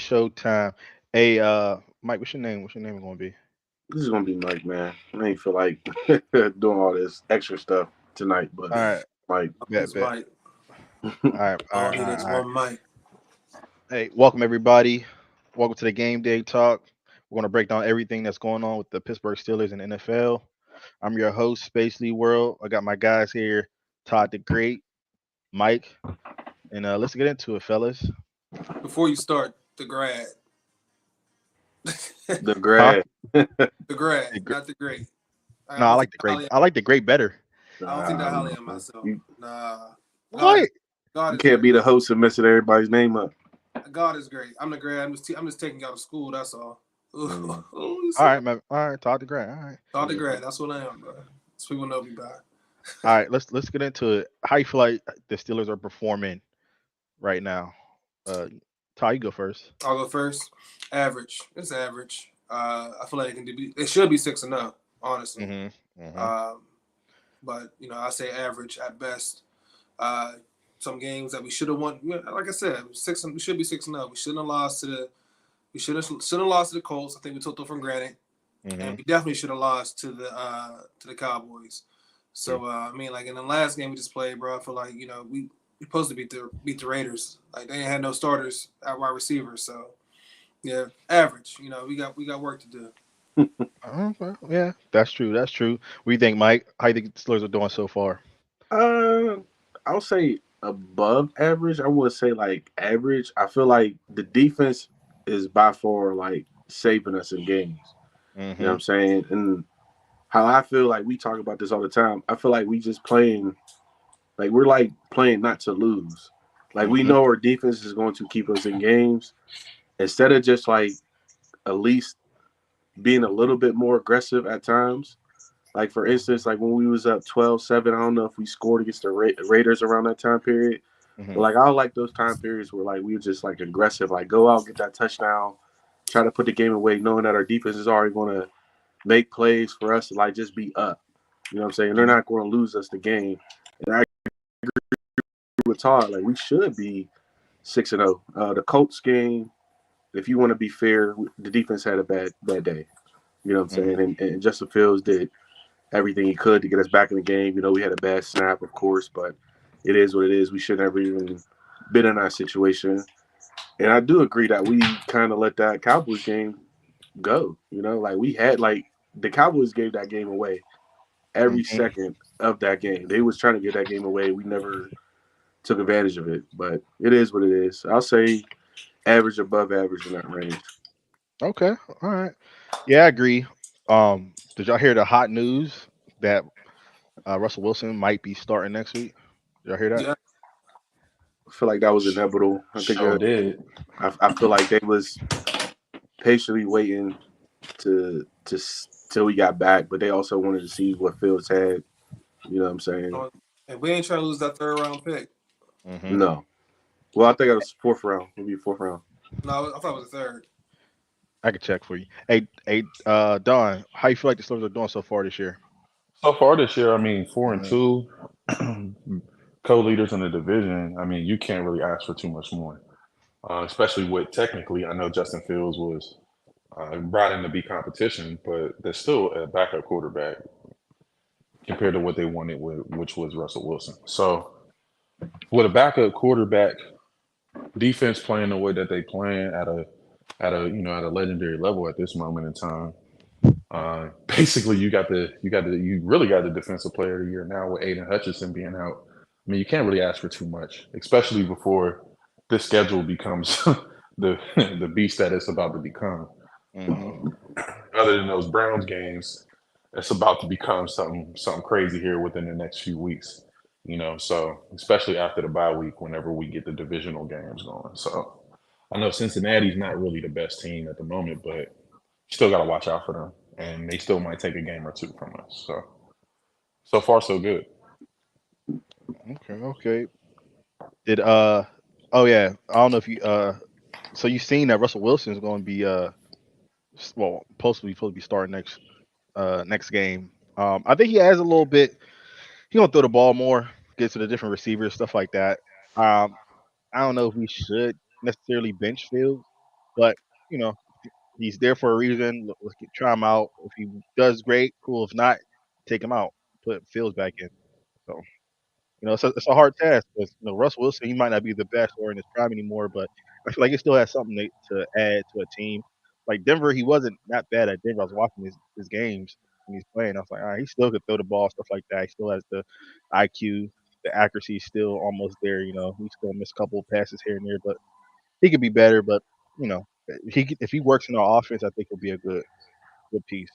showtime. Hey, Mike, what's your name? What's your name going to be? This is gonna be Mike, man. I ain't feel like doing all this extra stuff tonight, but All right, Mike. bet, It's bet. Mike. All right, all All right, I all need right, is all right. one Mike. Hey, welcome everybody. Welcome to the game day talk. We're going to break down everything that's going on with the Pittsburgh Steelers and NFL. I'm your host, Space Lee World. I got my guys here, Todd the Great, Mike, and let's get into it, fellas. Before you start, the grad. The the Huh? grad. grad, The gr- not the great. I no, I don't think like the that great. highly. I like the great better. I don't think Nah, that highly no. of myself. You Nah. God is What? God you is can't great. be the host and messing everybody's name up. God is great. I'm the grad. I'm just taking y'all to school. That's all. Mm. Ooh, you All see? right, man. All right, Todd the Great. All right. God the grad. That's what I am, bro. So people know me by. All right, let's get into it. How you feel like the Steelers are performing right now? Uh, Ty, you go first. I'll go first. Average. It's average. I feel like it should be 6-0, honestly. Mm-hmm. Mm-hmm. Um, but I say average at best. Uh, some games that we should have won. Like I said, we should be 6-0. We shouldn't have lost to the. We shouldn't have lost to the Colts. I think we took them for granted, and Mm-hmm. we definitely should have lost to the Cowboys. True. So I mean, like in the last game we just played, bro. I feel like we supposed to beat the Raiders. Like they ain't had no starters at wide receiver. So yeah, average. We got work to do. Well, yeah, that's true. That's true. What do you think, Mike? How you think the Steelers are doing so far? Uh, I'll say above average. I would say like average. I feel like the defense is by far like saving us in games. You know what Mm-hmm. I'm saying? And how I feel like we talk about this all the time. I feel like we just playing like we're like playing not to lose. Like we Mm-hmm. know our defense is going to keep us in games. Instead of just like at least being a little bit more aggressive at times. Like for instance, like when we was up 12-7, I don't know if we scored against the Raiders around that time period. But Mm-hmm. like I like those time periods where like we were just like aggressive, like go out, get that touchdown, try to put the game away, knowing that our defense is already gonna make plays for us to like just be up. You know what I'm saying? They're Mm-hmm. not going to lose us the game. And I agree with Todd. Like we should be 6-0. The Colts game, if you want to be fair, the defense had a bad day. You know what I'm saying? Mm-hmm. And Justin Fields did everything he could to get us back in the game. You know, we had a bad snap, of course, but it is what it is. We should never even been in that situation. And I do agree that we kind of let that Cowboys game go. You know, like we had like the Cowboys gave that game away every Mm-hmm. second of that game. They was trying to get that game away. We never took advantage of it, but it is what it is. I'll say average above average in that range. Okay. All right. Yeah, I agree. Did y'all hear the hot news that Russell Wilson might be starting next week? Did y'all hear that? Yeah, I feel like that was inevitable. I think Sure did. I feel like they was patiently waiting till we got back, but they also wanted to see what Fields had. You know what I'm saying? and we ain't trying to lose that third round pick. Mm-hmm. No. Well, I think it was fourth round. Maybe fourth round. No, I thought it was the third. I can check for you. Hey, Don, how you feel like the Steelers are doing so far this year? So far this year, I mean, four and Mm-hmm. two, co-leaders in the division. I mean, you can't really ask for too much more. Especially with technically, I know Justin Fields was brought in to be competition, but there's still a backup quarterback compared to what they wanted with, which was Russell Wilson. So with a backup quarterback, defense playing the way that they playing at a legendary level at this moment in time. Basically, you really got the defensive player of the year now with Aiden Hutchinson being out. I mean, you can't really ask for too much, especially before this schedule becomes the the beast that it's about to become. Mm-hmm. Other than those Browns games, it's about to become something crazy here within the next few weeks. So especially after the bye week, whenever we get the divisional games going. So I know Cincinnati's not really the best team at the moment, but still got to watch out for them, and they still might take a game or two from us. So far so good. Okay. Okay. Did Oh yeah, I don't know if you so you seen that Russell Wilson is going to be well supposed to be starting next game. I think he has a little bit. He gonna throw the ball more, get to the different receivers, stuff like that. Um, I don't know if we should necessarily bench Fields. But you know, he's there for a reason. Let's try him out. If he does great, cool. If not, take him out. Put Fields back in. So it's a hard task because Russ Wilson, he might not be the best or in his prime anymore, but I feel like he still has something to add to a team. Like Denver, he wasn't that bad at Denver. I was watching his games when he's playing. I was like, all right, he still could throw the ball, stuff like that. He still has the IQ, the accuracy is still almost there. He's still miss a couple of passes here and there, but he could be better. But if he works in our offense, I think he'll be a good piece.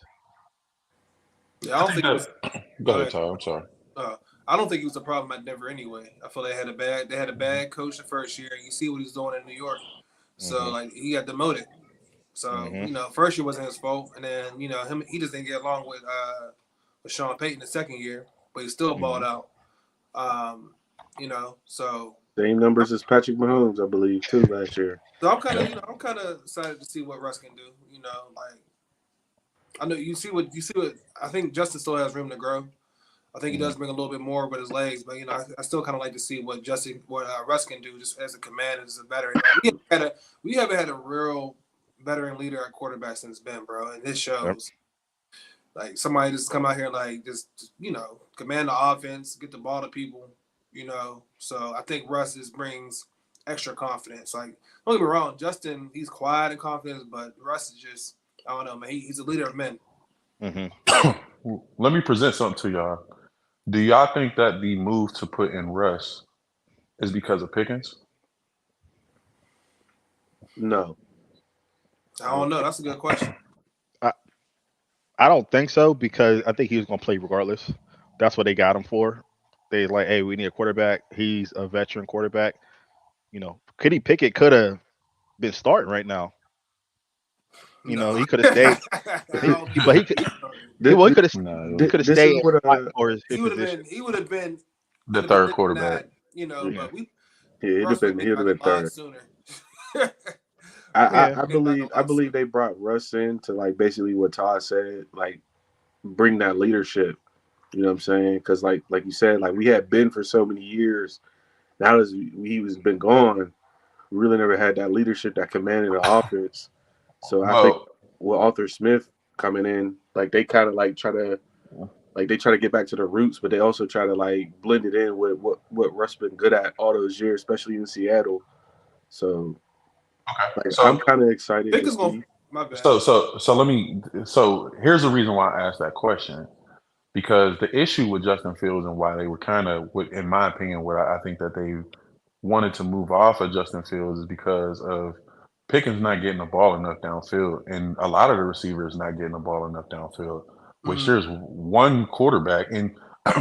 Yeah, I I don't think think it was. that. Go Go ahead, ahead. Todd. I'm sorry. Uh, I don't think he was a problem at Denver anyway. I feel they had a bad coach the first year, and you see what he's doing in New York. So Mhm. like he got demoted. So Mhm. first year wasn't his fault, and then him he just didn't get along with Sean Payton the second year, but he still balled Mhm. out. So Same numbers as Patrick Mahomes, I believe, too, last year. I'm kind of Yeah. I'm kind of excited to see what Russ can do. Like I know you see what I think Justin still has room to grow. I think he Mhm. does bring a little bit more with his legs, but I still kind of like to see what Russ can do just as a commander, as a veteran. Like, we haven't had a real veteran leader at quarterback since Ben, bro, and this Yep. shows. Like somebody just come out here and like just command the offense, get the ball to people. So I think Russ just brings extra confidence. Like don't get me wrong, Justin he's quiet and confident, but Russ is just I don't know, man. He's a leader of men. Mhm. Let me present something to y'all. Do y'all think that the move to put in Russ is because of Pickens? No, I I don't don't know. think. That's a good question. I I don't think so because I think he was gonna play regardless. That's what they got him for. They like, hey, we need a quarterback. He's a veteran quarterback. Kenny Pickett could have been starting right now. No, He could have stayed. I He, don't he think but he he would could be starting. This, he No, could have this is stayed what and fought for his He would have been. position. He would have been. the Could have been third this and quarterback. that. yeah, Yeah, But he'd have Russ would have been been he'd have back been a lot third. sooner. yeah. I Been back believe a I lot believe sooner. they brought Russ in to like basically what Todd said, like bring that leadership. You know what I'm saying? Because like you said, like we had been for so many years. Now as he was been gone, we really never had that leadership that commanded the offense. So I think Well, with Arthur Smith coming in, like they kind of like try to get back to the roots, but they also try to like blend it in with what Russ been good at all those years, especially in Seattle. So okay. like I'm So kind of excited to Pickens gonna. see. My bad. so let me. So here's the reason why I asked that question. Because the issue with Justin Fields and why they were kind of, in my opinion, what I think that they wanted to move off of Justin Fields is because of Pickens not getting the ball enough downfield, and a lot of the receivers not getting the ball enough downfield. Which Mm, there's one quarterback, and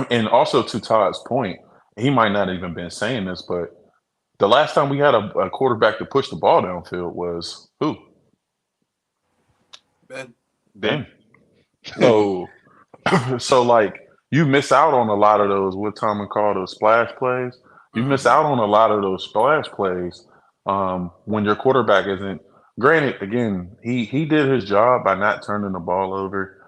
and also to Todd's point, he might not even been saying this, but the last time we had a quarterback to push the ball downfield was who? Ben. Ben. Ben. So so like you miss out on a lot of those what Tomlin called those splash plays. You miss Mm, out on a lot of those splash plays when your quarterback isn't. Granted, again, he did his job by not turning the ball over,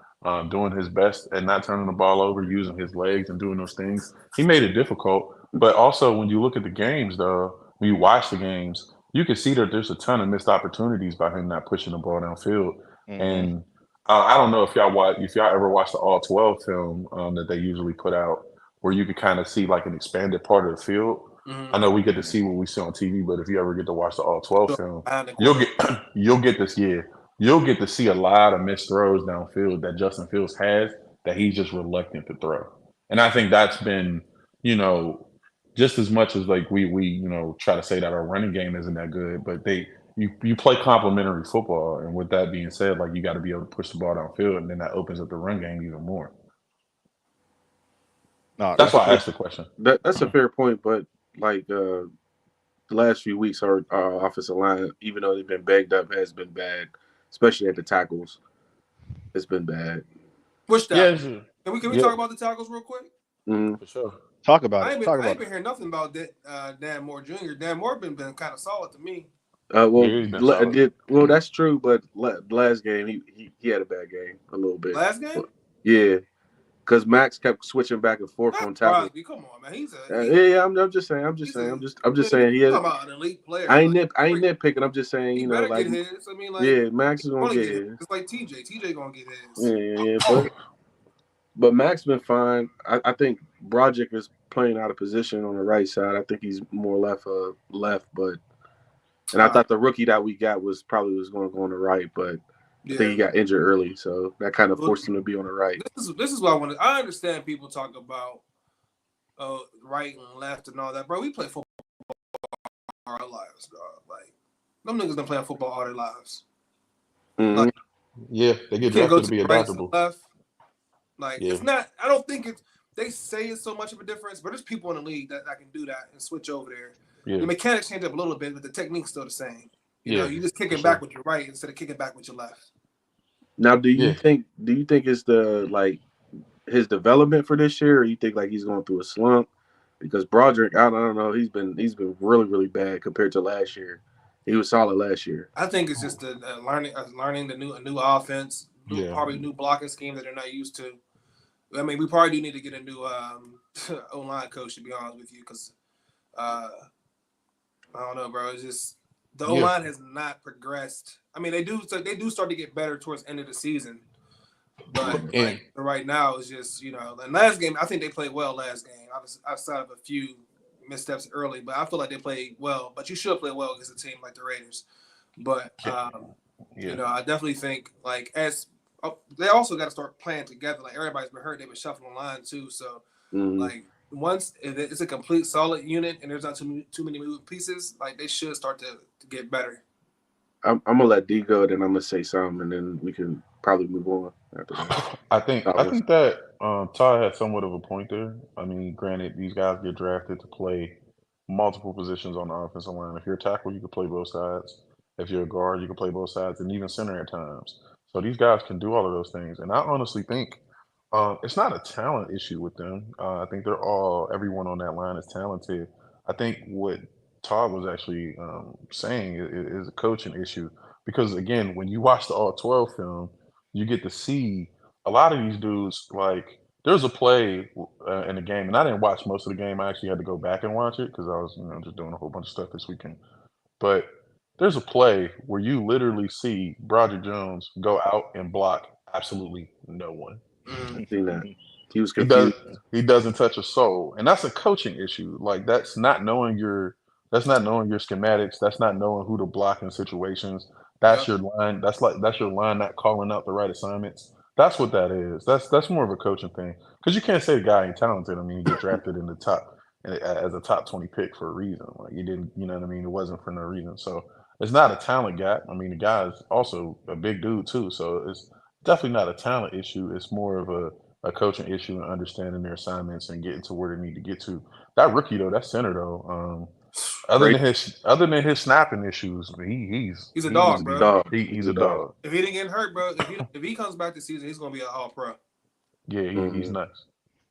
doing his best and not turning the ball over, using his legs and doing those things. He made it difficult, but also when you look at the games, though, when you watch the games, you can see that there's a ton of missed opportunities by him not pushing the ball downfield. Mhm. And I don't know if y'all ever watched the All 12 film that they usually put out, where you could kind of see like an expanded part of the field. I mm. know we get to Mhm. see what we see on TV, but if you ever get to watch the All 12 So film, behind the you'll quarter. get you'll get this you'll get to see a lot of missed throws downfield that Justin Fields has that he's just reluctant to throw. And I think that's been you know just as much as like we try to say that our running game isn't that good, but you play complementary football, and with that being said, like you got to be able to push the ball downfield, and then that opens up the run game even more. No, That's That's a why I fair asked the question. that's a fair point, but like the last few weeks, our offensive line, even though they've been banged up, has been bad, especially at the tackles. It's been bad. Which Yeah, tackle? sure. Can we Yeah, talk about the tackles real quick? Mm. for sure. talk about I it. ain't been Talk I about ain't it. been hearing nothing about that. Dan Moore Jr. Dan Moore been kind of solid to me. Well, Yeah, he's been solid. did well. That's true, but last game he had a bad game a little bit. Last game. Yeah, because Max kept switching back and forth Not on tackles. Crosby. Come on, man. I'm just saying. I'm just You saying. He had. talking about an elite player. I ain't nitpicking. I'm just saying. He You know, better like get his. I mean, like, yeah, Max is gonna gonna get get his. his. It's like TJ. TJ gonna get his. Yeah, but Max been fine. I think Broderick is playing out of position on the right side. I think he's more left, but and I thought the rookie that we got was going to go on the right, but I think he got injured early, so that kind of forced him to be on the right. This is what I want to. I understand people talk about right and left and all that, bro. We play football all our lives, dog. Like them niggas been playing football all their lives. Mm-hmm. Like, yeah, they get you can't go drafted to to be the right to the adaptable. left. Like Yeah. it's not. I don't think it's. They say it's so much of a difference, but there's people in the league that can do that and switch over there. Yeah. The mechanics change up a little bit, but the technique's still the same. You know, you just kicking for back sure. with your right instead of kicking back with your left. Now, do you think it's the like his development for this year, or you think like he's going through a slump? Because Broderick, I don't know, he's been really really bad compared to last year. He was solid last year. I think it's just the learning the new offense, probably new blocking scheme that they're not used to. I mean, we probably do need to get a new O-line coach, to be honest with you, because I don't know, bro. It's just the O-line has not progressed. I mean, they do start to get better towards the end of the season, but like right now, it's just the last game. I think they played well last game, outside of a few missteps early, but I feel like they played well. But you should play well against a team like the Raiders. But I definitely think they also got to start playing together. Like everybody's been hurt, they've been shuffling line too. So like once it's a complete solid unit and there's not too many moving pieces, like they should start to get better. I'm gonna let D go, then I'm gonna say something, and then we can probably move on after that. I think that Todd had somewhat of a point there. I mean, granted, these guys get drafted to play multiple positions on the offensive line. If you're a tackle, you can play both sides. If you're a guard, you can play both sides, and even center at times. So these guys can do all of those things. And I honestly think it's not a talent issue with them. I think everyone on that line is talented. I think what Todd was actually saying is a coaching issue because again, when you watch the All 12 film, you get to see a lot of these dudes. Like there's a play in the game, and I didn't watch most of the game. I actually had to go back and watch it because I was just doing a whole bunch of stuff this weekend. But there's a play where you literally see Broderick Jones go out and block absolutely no one. I've seen that. He was confused. He doesn't touch a soul, and that's a coaching issue. Like that's not knowing your schematics. That's not knowing who to block in situations. That's your line. That's your line not calling out the right assignments. That's what that is. That's more of a coaching thing because you can't say the guy ain't talented. I mean, he get drafted in the top as a top 20 pick for a reason. Like he didn't, you know what I mean? It wasn't for no reason. So it's not a talent gap. I mean, the guy is also a big dude too. So it's definitely not a talent issue. It's more of a coaching issue and understanding their assignments and getting to where they need to get to. That rookie though, that center though, other than his snapping issues, he's a dog, bro. He's a dog. If he didn't get hurt, bro, if he comes back this season, he's gonna be an all pro. Yeah, he's nice.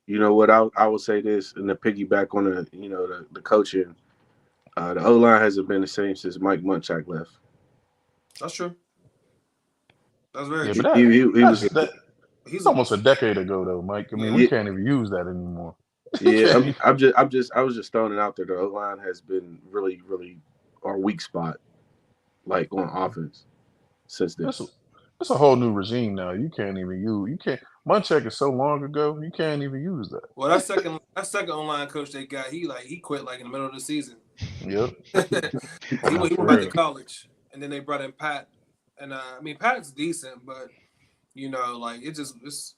You know what? I will say this, and to piggyback on the coaching, the O line hasn't been the same since Mike Munchak left. That's true. That's very true. But he's almost a decade ago though, Mike. I mean, we can't even use that anymore. Yeah, I was just throwing it out there. The O line has been really, really our weak spot, like on offense, since then. It's a whole new regime now. You can't Munchak is so long ago. You can't even use that. Well, that second online coach they got, he quit like in the middle of the season. Yep. he went back to college, and then they brought in Pat, and I mean Pat's decent, but like it's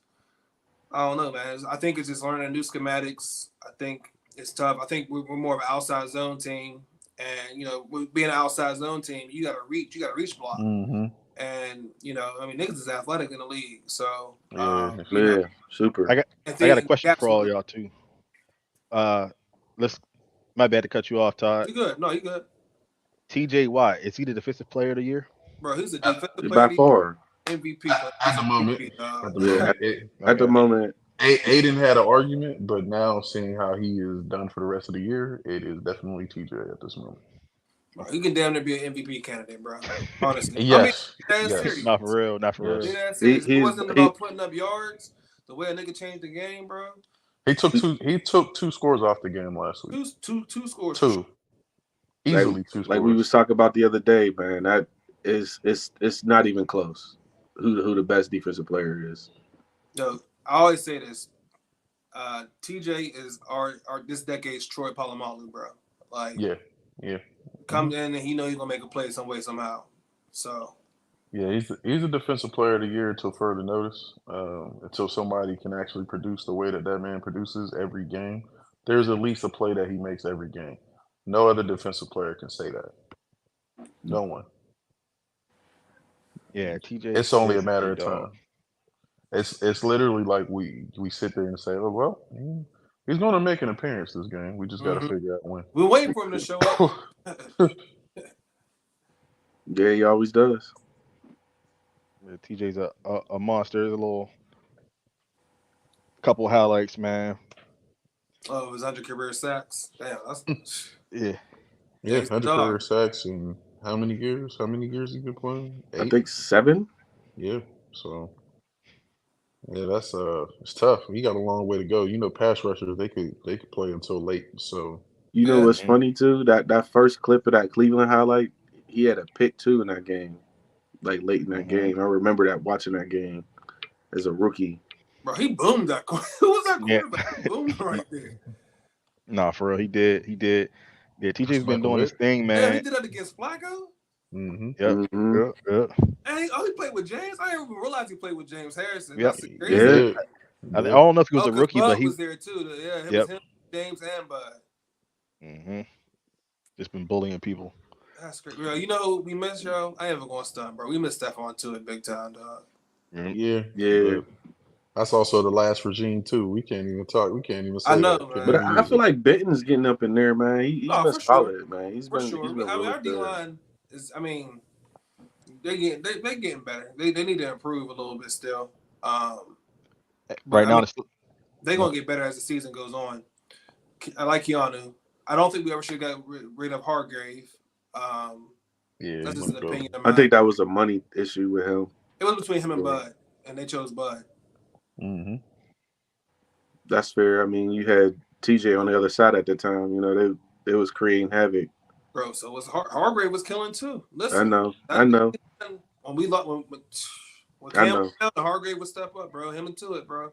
I don't know, man. I think it's just learning new schematics. I think it's tough. I think we're more of an outside zone team, and with being an outside zone team, you got to reach block. Mm-hmm. And I mean, niggas is athletic in the league, so super. I got a question for all y'all too. My bad to cut you off, Todd. You good? No, you good. TJ Watt, is he the defensive player of the year? Bro, he's a defensive player by far. MVP at the moment. At the moment, Aiden had an argument, but now seeing how he is done for the rest of the year, it is definitely TJ at this moment. Bro, he can damn near be an MVP candidate, bro. Honestly, yes. Serious. Not for real. It wasn't about putting up yards. the way a nigga changed the game, bro. He took two. He took two scores off the game last week. Two scores for sure. Two, like easily two like we was scores. talking about the other day, man. That is it's not even close. Who the best defensive player is? Yo, I always say this. TJ is our this decade's Troy Polamalu, bro. Like Yeah, yeah, hmm come in and he know he's gonna make a play some way somehow. So yeah. He's a defensive player of the year until further notice. Until somebody can actually produce the way that that man produces every game. There's at least a play that he makes every game. No other defensive player can say that. No one. Yeah, TJ It's only a is matter a of dog. time. It's literally like we sit there and say, oh well, he's going to make an appearance this game. We just got to mm-hmm. figure out when. We're waiting for him to show up. Yeah, he always does. Yeah, TJ's a monster. There's a little couple highlights, man. Oh, it was 100 career sacks. Damn, that's Yeah, yeah, Yeah, he's a 100 career dog. sacks in how many years? How many years he been playing? I 8. think 7. Yeah. So yeah, that's it's tough. He got a long way to go. You know, pass rushers they could play until late. So You know Yeah. what's hmm funny too? That first clip of that Cleveland highlight, he had a pick too in that game, like late in that hmm game. I remember that watching that game as a rookie. Bro, he boomed that. Who was that yeah. quarterback? He boomed right there. Nah, for real, he did. He did. Yeah, TJ's been Michael doing his Vick. thing, Damn, he man. did that against Flacco. Mm-hmm. Yep, Hmm. yep, yep, And he played with James. I didn't even realize he played with James Harrison. yep. That's the He crazy. Yeah, did. I Yeah. don't know if he was Oh, a because rookie, but Bud he. was there too. Yeah, it was Yep. him, James, and Bud. hmm Just been bullying people. That's great. Yo, you know, we miss yo. I ain't even going to stunt, bro. We miss Stephon too at big time, dog. Mhm. Yeah. yeah. But that's also the last regime too. We can't even talk. We can't even I say know, that. Can't But man. even I use feel it. like Benton's getting up in there, man. He's Oh, been for sure, solid, man. for He's sure. been I mean, really our D good. line is. I mean, they getting better. They need to improve a little bit still. But Right I now, mean, it's they're gonna get better as the season goes on. I like Keanu. I don't think we ever should have got rid of Hargrave. Um, Yeah, that's he's just gonna an go. opinion of I mine. think that was a money issue with him. It was between him and So Bud, and they chose Bud. Mm-hmm. that's fair. I mean, you had TJ on the other side at the time. You know, they was creating havoc. Bro, so was Hargrave was killing too. I Listen, know, I that know, when we when I Cam know. went down, the Hargrave would step up, bro. Him into it, bro.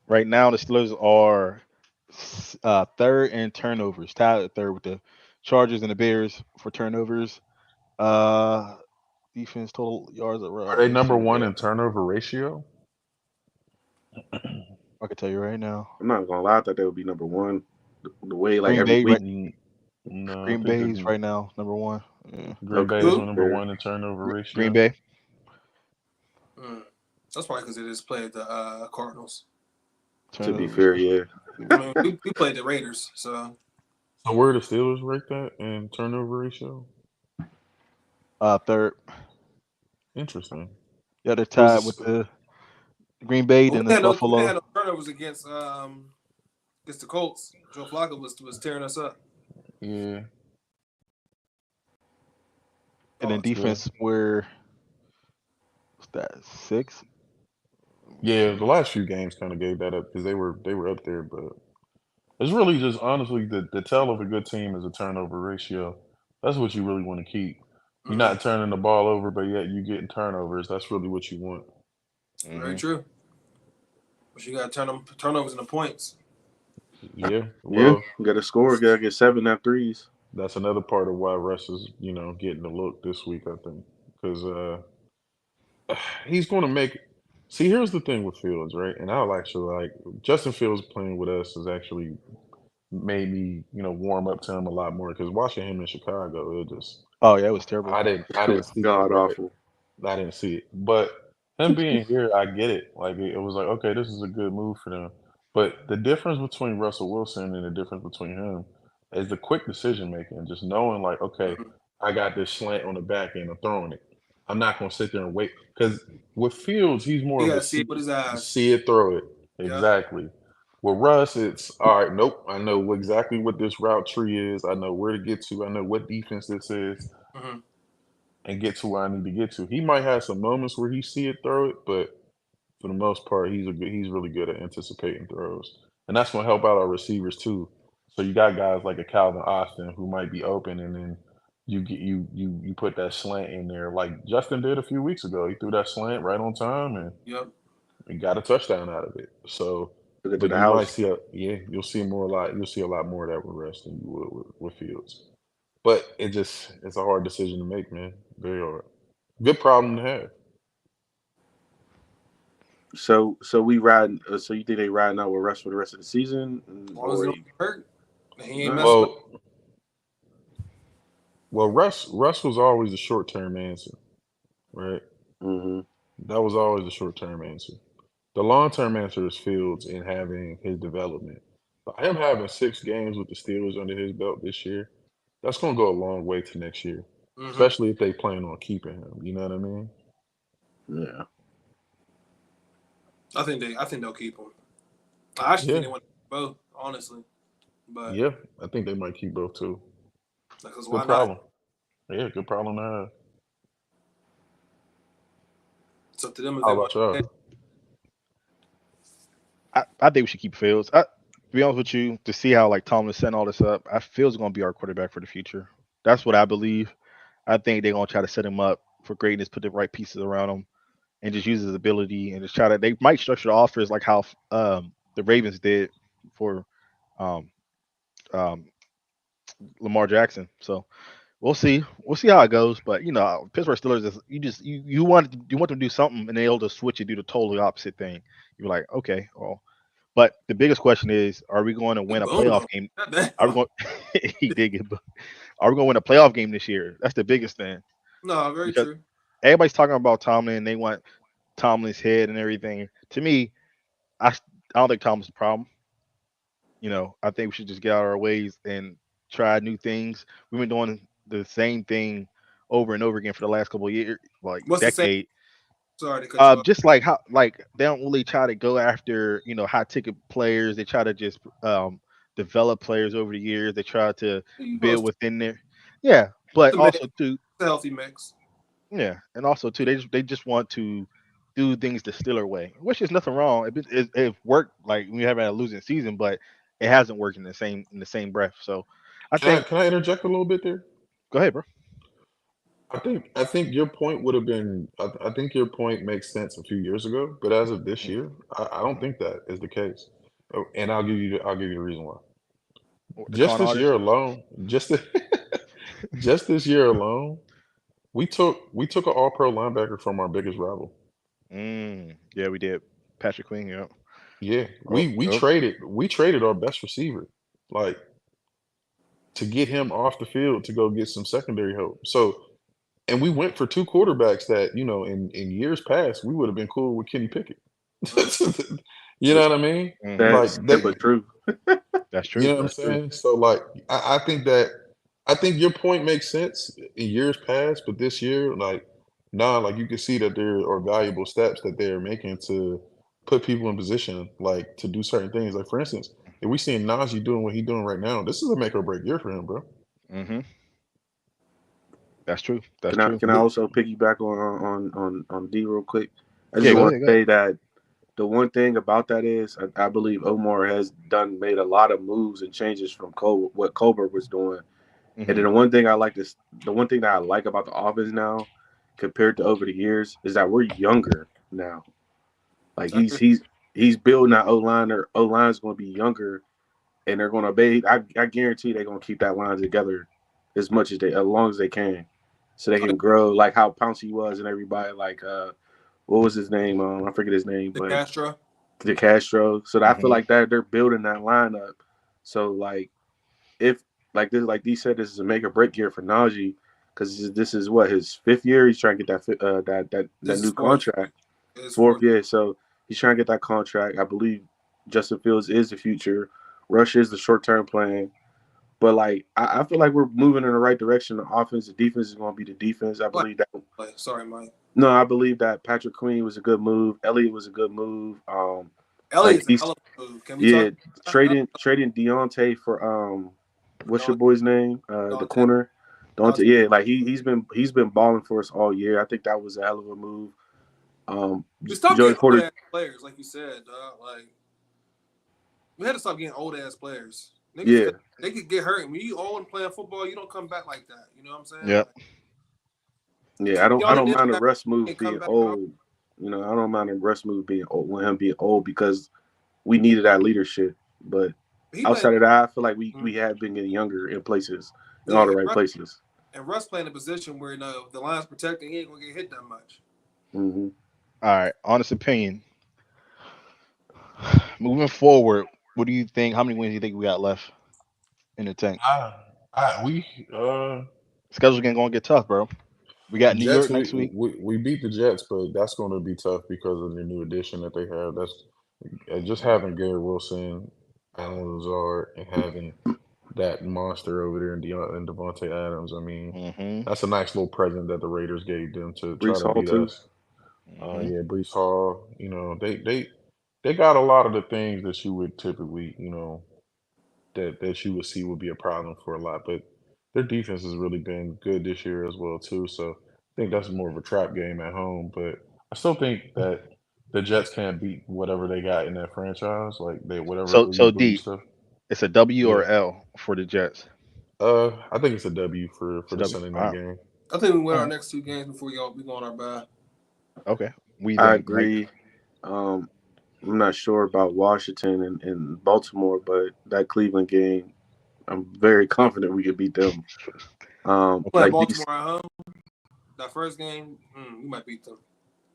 right now the Steelers are third in turnovers, tied at third with the Chargers and the Bears for turnovers. Uh, defense total yards of Are run. they Let me see number where they one at. in turnover ratio? I can tell you right now. I'm not gonna lie. I thought they would be number one. The way like Green every Bay, week. right? No, I Green think they're Bay's right now number one. Yeah. Green Okay, Bay is Who? number fair. one in turnover Green ratio. Bay. Mm. That's probably because they just played the Cardinals. To be Turnovers. fair, yeah. I mean, we played the Raiders, so So where are the Steelers rate that in turnover ratio? Third. Interesting. Yeah, they're Who's tied with this? the Green Bay, but then the we didn't have Buffalo, no turnovers against the Colts. Joe Flacco was tearing us up. Yeah. and then Pause. Yeah. defense were what's that 6? Let me Yeah. The see. last few games kind of gave that up because they were up there, but it's really just honestly the tell of a good team is a turnover ratio. That's what you really want to keep. You're Mm-hmm. not turning the ball over, but yet you getting turnovers. That's really what you want. Very hmm true. But you got to turn them turnovers into points. Yeah. Yeah, Well, got to score. Got to get 7 at threes. that's another part of why Russ is, getting the look this week, I think. Because he's going to make. See, here's the thing with Fields, right? And I'll actually like Justin Fields playing with us has actually made me, warm up to him a lot more. Because watching him in Chicago, it just Oh yeah, it was terrible. I It didn't was see it, god right? awful. I didn't see it. But him being here, I get it. Like it was like, okay, this is a good move for them. But the difference between Russell Wilson and the difference between him is the quick decision making. Just knowing like, okay, Mm-hmm. I got this slant on the back end, I'm throwing it. I'm not gonna sit there and wait. Because with Fields, he's more He of got a to see it with his eyes. see it, throw it. Yep. Exactly. With Russ, it's all right, nope. I know exactly what this route tree is. I know where to get to. I know what defense this is Mm-hmm. and get to where I need to get to. He might have some moments where he see it, throw it, but for the most part, he's really good at anticipating throws, and that's gonna help out our receivers too. So you got guys like a Calvin Austin who might be open, and then you put that slant in there like Justin did a few weeks ago. He threw that slant right on time, and Yep. we got a touchdown out of it. So, Took it to but the you might house. see you'll see a lot more of that with Russ than you would with Fields. But it's a hard decision to make, man. Very hard. Good problem to have. So we riding. So you think they riding out with Russ for the rest of the season, As long as he or don't get hurt, and he ain't no? messing up. Well, Russ was always the short term answer, right? Mm-hmm. That was always the short term answer. The long term answer is Fields and having his development. But him having 6 games with the Steelers under his belt this year, that's going to go a long way to next year, Hmm. especially if they plan on keeping him. You know what I mean? Yeah. I think they'll keep him. I actually think Yeah, they want both, honestly. But yeah. I think they might keep both too. because Good why not? problem. Yeah, good problem to have. It's up to them if How they want. about y'all? I think we should keep Fields. To be honest with you, to see how like Tomlin setting all this up, I Fields is going to be our quarterback for the future. That's what I believe. I think they're going to try to set him up for greatness, put the right pieces around him, and just use his ability and just try to. They might structure the offers like how the Ravens did for um, um, Lamar Jackson. So we'll see. We'll see how it goes. But Pittsburgh Steelers is you want them to do something and they'll just switch and do the totally opposite thing. You're like, okay, well, but the biggest question is, are we going to Get win a boomed playoff on. game? Are we Goddamn. going? He did get. Are we going to win a playoff game this year? That's the biggest thing No, very because true. everybody's talking about Tomlin and they want Tomlin's head and everything. To me, I don't think Tomlin's the problem. I think we should just get out of our ways and try new things. We've been doing the same thing over and over again for the last couple of years, like What's the same? decade. Sorry to cut you off. Just like how like they don't really try to go after high ticket players. They try to just develop players over the years. They try to You build supposed within there. Yeah, but to make also too, a healthy mix. yeah, and also too, they just want to do things the Steeler way, which is nothing wrong. It worked like we haven't had a losing season, but it hasn't worked in the same breath. So I think Can I interject a little bit there? go ahead, bro. I think your point would have been. I think your point makes sense a few years ago, but as of this year, I don't think that is the case. And I'll give you the reason why. The Just con this year artist. alone, just this year alone, we took an All Pro linebacker from our biggest rival. Yeah, we did. Patrick Queen. Yeah. Yeah, Oh, oh. we traded our best receiver, like to get him off the field to go get some secondary help. So, and we went for 2 quarterbacks that in years past we would have been cool with Kenny Pickett. Mm. You know what I mean? Hmm. Like That's sad they, but true. That's you true. know what I'm That's true. saying? So like I think your point makes sense in years past, but this year, like, nah, like you can see that there are valuable steps that they're making to put people in position, like to do certain things. Like for instance, if we seeing Najee doing what he's doing right now, this is a make or break year for him, bro. Hmm. That's true. That's Can I true. can I also piggyback on D real quick? I just Yeah, go want ahead. Go to ahead. say that the one thing about that is I believe Omar has made a lot of moves and changes from what Colbert was doing. And then Hmm. the one thing that I like about the offense now, compared to over the years, is that we're younger now. Like That's he's building that O line. Their O line is going to be younger, and they're going to be. I guarantee they're going to keep that line together as long as they can, so they can grow like how Pouncey was and everybody like what was his name? I forget his name, the but Castro. the Castro. So I feel Hmm. like that they're building that line up. So like if like D said, this is a make or break year for Najee because this is what his 5th year. He's trying to get that This is new fourth. contract. It's Fourth, fourth. yeah. So he's trying to get that contract. I believe Justin Fields is the future. Rush is the short term plan. But like I feel like we're moving in the right direction. The offense, the defense is going to be the defense. I Like, believe that. sorry, Mike. No, I believe that Patrick Queen was a good move. Elliott was a good move. Like Elliott's a he's hell of a move. Can we yeah, talk about that? trading Deontay for what's your Dante, boy's name? The Dante, corner. Deontay, Dante. yeah, like he's been balling for us all year. I think that was a hell of a move. We stopped Joey getting old Porter. ass players, like you said, dog. Like we had to stop getting old ass players. Niggas, Yeah, they could get hurt. When you old and playing football, you don't come back like that. You know what I'm saying? Yep. Like yeah. I Keon don't did mind a that. Russ He move come being back hard. old. You know, I don't mind a Russ move being old when him being old because we needed that leadership. But He playing. outside of that, I feel like we have been getting younger in places, in all Yeah, the right places. and Russ playing a position where if the line's protecting, he ain't gonna get hit that much. Hmm. All right. Honest opinion. Moving forward, what do you think? How many wins do you think we got left in the tank? We Schedule's gonna get tough, bro. We the got New Jets. York We, next week. we we beat the Jets, but that's going to be tough because of the new addition that they have. That's just having Garrett Wilson, Alan Lazard, and having that monster over there in Devontae Adams. I mean, Mm-hmm. that's a nice little present that the Raiders gave them to try Brees to Hall beat too. us. Mm-hmm. Yeah, Brees Hall. They got a lot of the things that you would typically that you would see would be a problem for a lot, but their defense has really been good this year as well too. So I think that's more of a trap game at home, but I still think that the Jets can't beat whatever they got in that franchise, like they whatever So you so believe D, stuff. it's a W Yeah. or L for the Jets. I think it's a W It's for a the W. Sunday night Wow. game. I think we win All our right. next 2 games before we go on our bye. Okay. We I think, Mike. agree. Um, I'm not sure about Washington and Baltimore, but that Cleveland game, I'm very confident we could beat them. Playing Okay. Like Baltimore these, at home, that first game, we might beat them.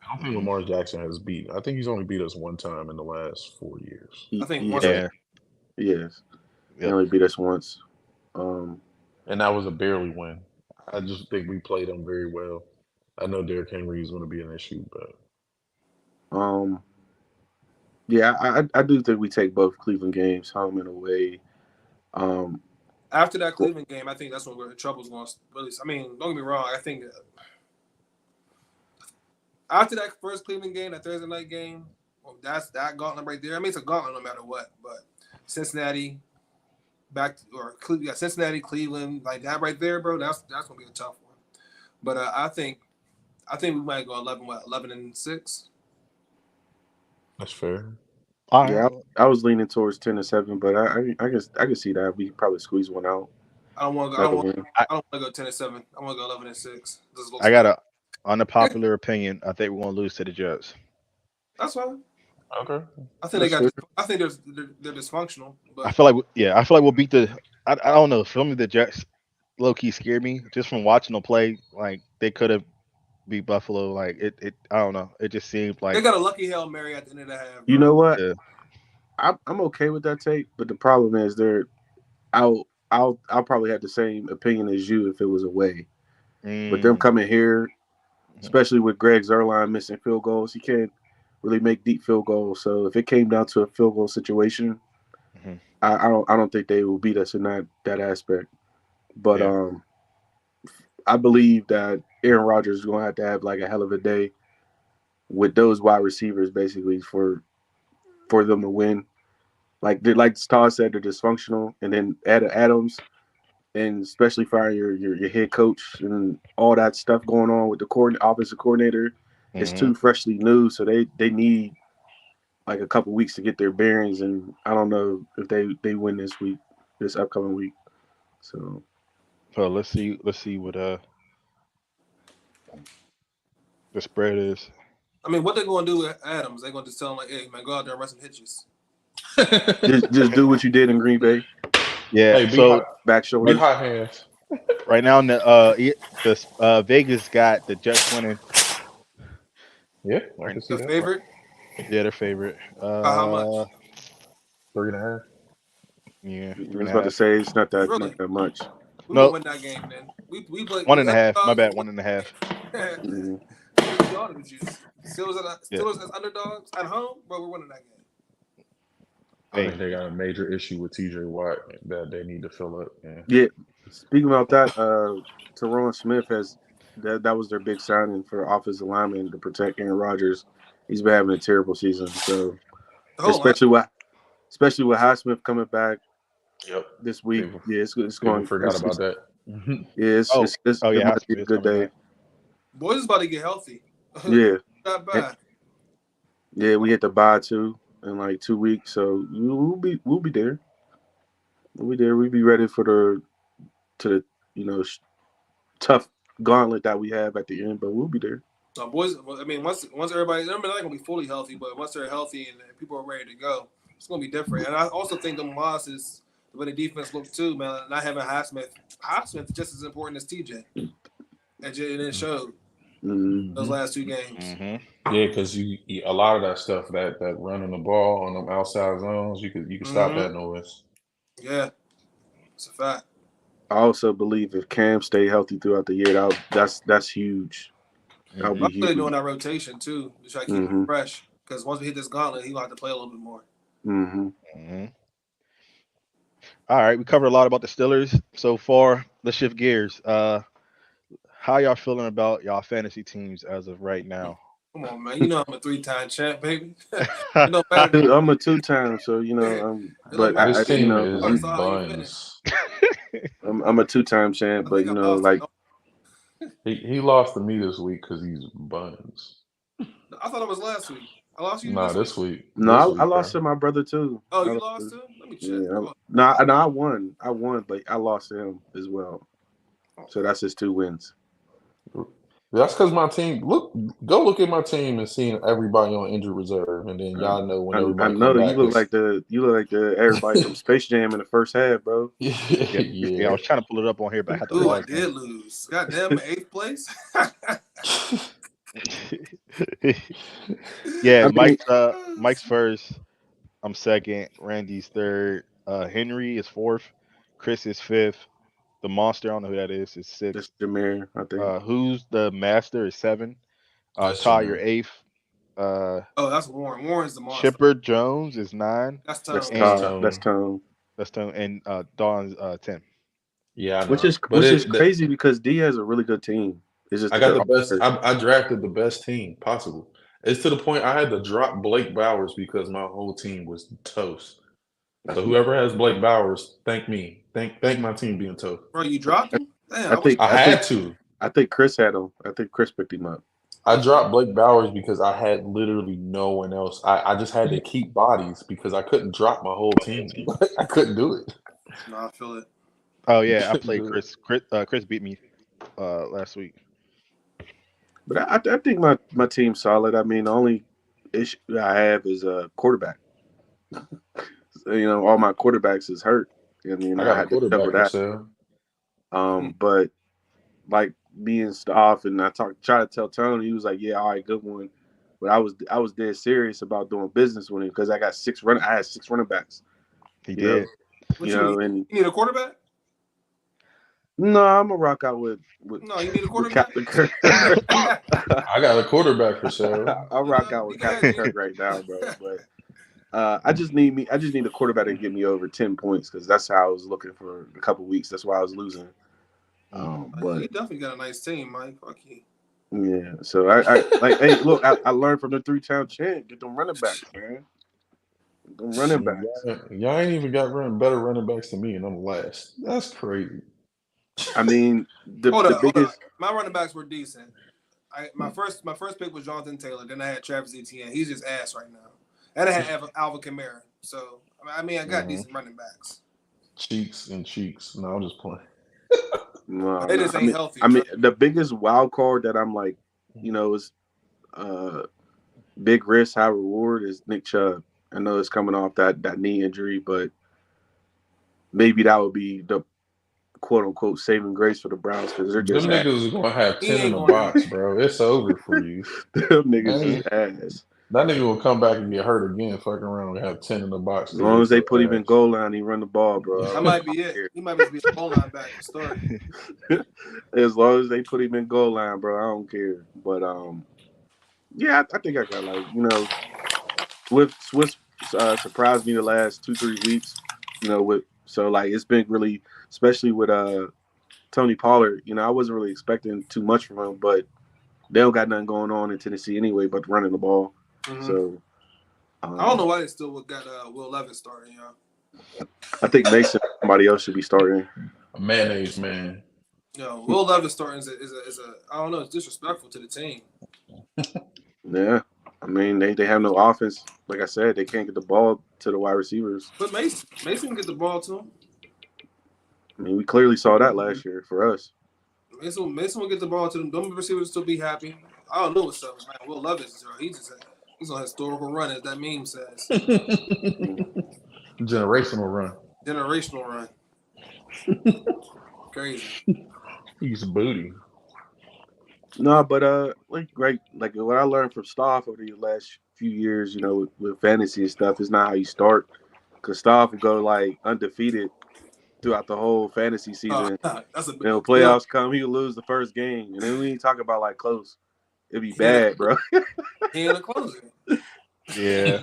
I don't think Mm, Lamar Jackson has beat. I think he's only beat us one time in the last 4 years, I think once. yeah, yeah. yes, he Yep. only beat us once. Um, and that was a barely win. I just think we played them very well. I know Derrick Henry is going to be an issue, but um, yeah, I do think we take both Cleveland games home and away. Um, After that Cleveland game, I think that's when the trouble's going to really. I mean, don't get me wrong. I think after that first Cleveland game, that Thursday night game, well, that's that gauntlet right there. I mean, it's a gauntlet no matter what. But Cincinnati, Cincinnati, Cleveland, like that right there, bro. That's gonna be a tough one. But I think we might go 11-6. that's fair. All yeah, right. I was leaning towards 10-7, but I guess I can see that we could probably squeeze one out, I don't want to go. another win. I don't want to go 10-7. I want to go 11-6. This looks I got better. a unpopular opinion. I think we're gonna lose to the Jets. That's fine. Okay. I think they That's got. fair. I think they're dysfunctional, I but feel like yeah. I feel like we'll beat the. I don't know. Some of the Jets low key scared me just from watching them play. Like they could have beat Buffalo. Like it. I don't know. It just seemed they like got a lucky Hail Mary at the end of the half, You bro. know what? yeah. I'm okay with that take, but the problem is I'll probably have the same opinion as you if it was away. But them Mm, coming here, mhm, especially with Greg Zerline missing field goals, he can't really make deep field goals. So if it came down to a field goal situation, mhm. I don't think they will beat us in that aspect. But Yeah. I believe that Aaron Rodgers is going to have like a hell of a day with those wide receivers basically for them to win. Like Todd said, they're dysfunctional, and then Adams, and especially firing your head coach and all that stuff going on with the offensive coordinator, it's Hmm. too freshly new. So they need like a couple weeks to get their bearings, and I don't know if they win this upcoming week. So So let's see. Let's see what the spread is. I mean, what they going to do with Adams? They going to just tell him like, "Hey, man, go out there and run some hitches." just do what you did in Green Bay, Yeah. Hey, So back be right, shoulders. hot hands. right now, Vegas got the Jets winning. Yeah, I Right. can see The that. favorite Yeah, their favorite. by how much? 3.5. Yeah, I three and was a about to half. say it's not Really? that much. We gonna No, win that game, then. We play one we and a half. My underdogs. bad. 1.5. Mhm. To be honest with you, Yeah. Steelers as underdogs at home, bro. We're winning that game. I Hey. think they got a major issue with TJ Watt that they need to fill up. Yeah. Yeah. Speaking about that, Teron Smith has that was their big signing for offensive lineman to protect Aaron Rodgers. He's been having a terrible season. So The whole line. especially with Highsmith coming back Yep. this week, People yeah, it's people going forgot about that. yeah, Oh. Oh it yeah, might be a Highsmith is good coming day. back. Boys is about to get healthy. Yeah, got by. Yeah, we hit the bye too in like 2 weeks, so we'll be there. We'll be there. We'll be ready for the you know tough gauntlet that we have at the end, but we'll be there. Boys, I mean, once everybody, they're not gonna be fully healthy, but once they're healthy and people are ready to go, it's gonna be different. And I also think them losses, the way the defense looked too, man. Not having Highsmith is just as important as TJ, and it showed those Mm-hmm. last 2 games. Yeah, because a lot of that stuff that running the ball on them outside zones, you could stop that noise. Yeah, it's a fact. I also believe if Cam stay healthy throughout the year, that's huge. That'll I'm be really huge. doing that rotation too to try to keep him fresh. Because once we hit this gauntlet, he'll have to play a little bit more. All right, we covered a lot about the Steelers so far. Let's shift gears. How y'all feeling about y'all fantasy teams as of right now? Come on, man. You know I'm a 3-time champ, baby. It don't matter. I'm a 2-time, so but This team is saw how you finish. buns. I'm a 2-time champ, I but think I lost. like He lost to me this week because he's buns. I thought it was last week. I lost you Nah, this week. no, This I week, lost bro. to my brother too. Oh, you lost too? Let me check. Yeah, no, I won, but I lost to him as well. So that's his 2 wins. That's because my team. Go look at my team and seeing everybody on injured reserve, and then y'all know when I everybody know come you back. look like the everybody from Space Jam in the first half, bro. Yeah, I was trying to pull it up on here, but I had to Ooh, I log did lose. Goddamn, 8th place. Yeah, I mean, Mike's first. I'm second. Randy's third. Henry is fourth. Chris is fifth. The monster, I don't know who that is that's sixth. Jameer, I think. Who's the master is seven. That's Ty, you're Jameer. eighth. Uh, Oh, that's Warren. Warren's the monster. Chipper Jones is nine. That's That's Tone. That's And Todd. That's Tone. Tone. that's 10. And Dawn's 10. Yeah, I Which know. is But crazy because D has a really good team. It's just I that got they're the all best. hurt. I drafted the best team possible. It's to the point I had to drop Blake Bowers because my whole team was toast. So whoever has Blake Bowers, thank me. Thank my team being toast. Bro, you dropped him? Damn, I I wish. think I I think had to. I think Chris had him. I think Chris picked him up. I dropped Blake Bowers because I had literally no one else. I just had to keep bodies because I couldn't drop my whole team. I couldn't do it. No, I feel it. Oh yeah, I Couldn't played do it. Chris. Chris beat me last week. But I think my team's solid. I mean, the only issue I have is a quarterback. All my quarterbacks is hurt. I mean, I I got a had to cover quarterback for that. sale. But like me and Stoff and try to tell Tony, he was like, "Yeah, all right, good one." But I was dead serious about doing business with him because I had 6 running backs. He You know, did. What you need? and You need a quarterback? no, I'm gonna rock out with No, you need a with quarterback. Captain Kirk. I got a quarterback for sale. I'll rock out with You got Captain Kirk right now, bro. But I just need a quarterback to get me over 10 points because that's how I was looking for a couple weeks. That's why I was losing. But You definitely got a nice team, Mike. Fuck you. yeah, so I like, hey, look, I learned from the 3-time champ. Get them running backs, man. Get them running backs. Y'all ain't even got better running backs than me, and I'm last. That's crazy. I mean, the Hold up. biggest. My running backs were decent. My first pick was Jonathan Taylor. Then I had Travis Etienne. He's just ass right now. And I had Alvin Kamara. So I mean, I got decent running backs. Cheeks and cheeks. No, I'm just playing. No, They just ain't healthy. I mean, the biggest wild card that I'm like, is big risk, high reward is Nick Chubb. I know it's coming off that knee injury, but maybe that would be the quote unquote saving grace for the Browns because they're Them just ass. niggas is gonna have He 10 in ain't the going box, bro. It's over for you. Them niggas Man, is ass. that nigga will come back and get hurt again, fucking around and have 10 in the box As because long they as they so put him in ass. goal line, he run the ball, bro. That might be it. He might just be a goal line back to start. As long as they put him in goal line, bro, I don't care. But yeah, I think I got Swift surprised me the last 2-3 weeks. It's been really, especially with Tony Pollard. I wasn't really expecting too much from him, but they don't got nothing going on in Tennessee anyway, but running the ball. Mm-hmm. So I don't know why they still got Will Levis starting, I think Mason somebody else should be starting. A mayonnaise man. Will Levis starting is a I don't know, it's disrespectful to the team. Yeah. I mean, they have no offense. Like I said, they can't get the ball to the wide receivers. But Mason can get the ball to him. I mean, we clearly saw that last year for us. Mason will get the ball to them. Them receivers still be happy. I don't know what's up, man. Will Levis, he's on a historical run, as that meme says. Generational run. Generational run. Crazy. He's booty. No, but like what I learned from Stoff over the last few years, with fantasy and stuff, is not how you start. Because Stoff will go like undefeated throughout the whole fantasy season. That's a Playoffs come, he'll lose the first game, and then we ain't talk about like close. It'd be bad, bro. He ain't a closer. Yeah.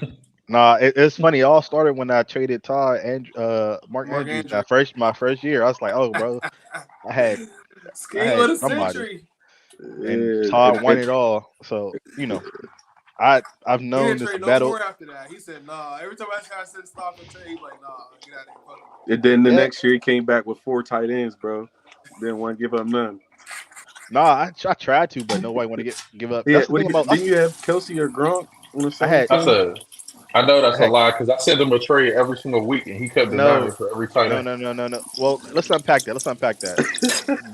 Nah, it's funny. It all started when I traded Todd and Mark Mark Andrews Andrews. my first year. I was like, oh, bro, I had Scheme of the somebody, century. and Yeah, Todd won it all. So I've He known didn't this trade no battle. more after that. He said, nah. Every time I said stop and trade, he's like, nah, get out of here. Fuck it. and then the Yeah. next year he came back with 4 tight ends, bro. Didn't want to give up none. Nah, I tried to, but nobody want to give up. Yeah, That's the thing about didn't you have Kelsey or Gronk on the I same had That's team? a. I know that's I a had lie because I sent him a trade every single week and he kept denying no it for every tight no end. no no no no. Well, let's unpack that. Let's unpack that.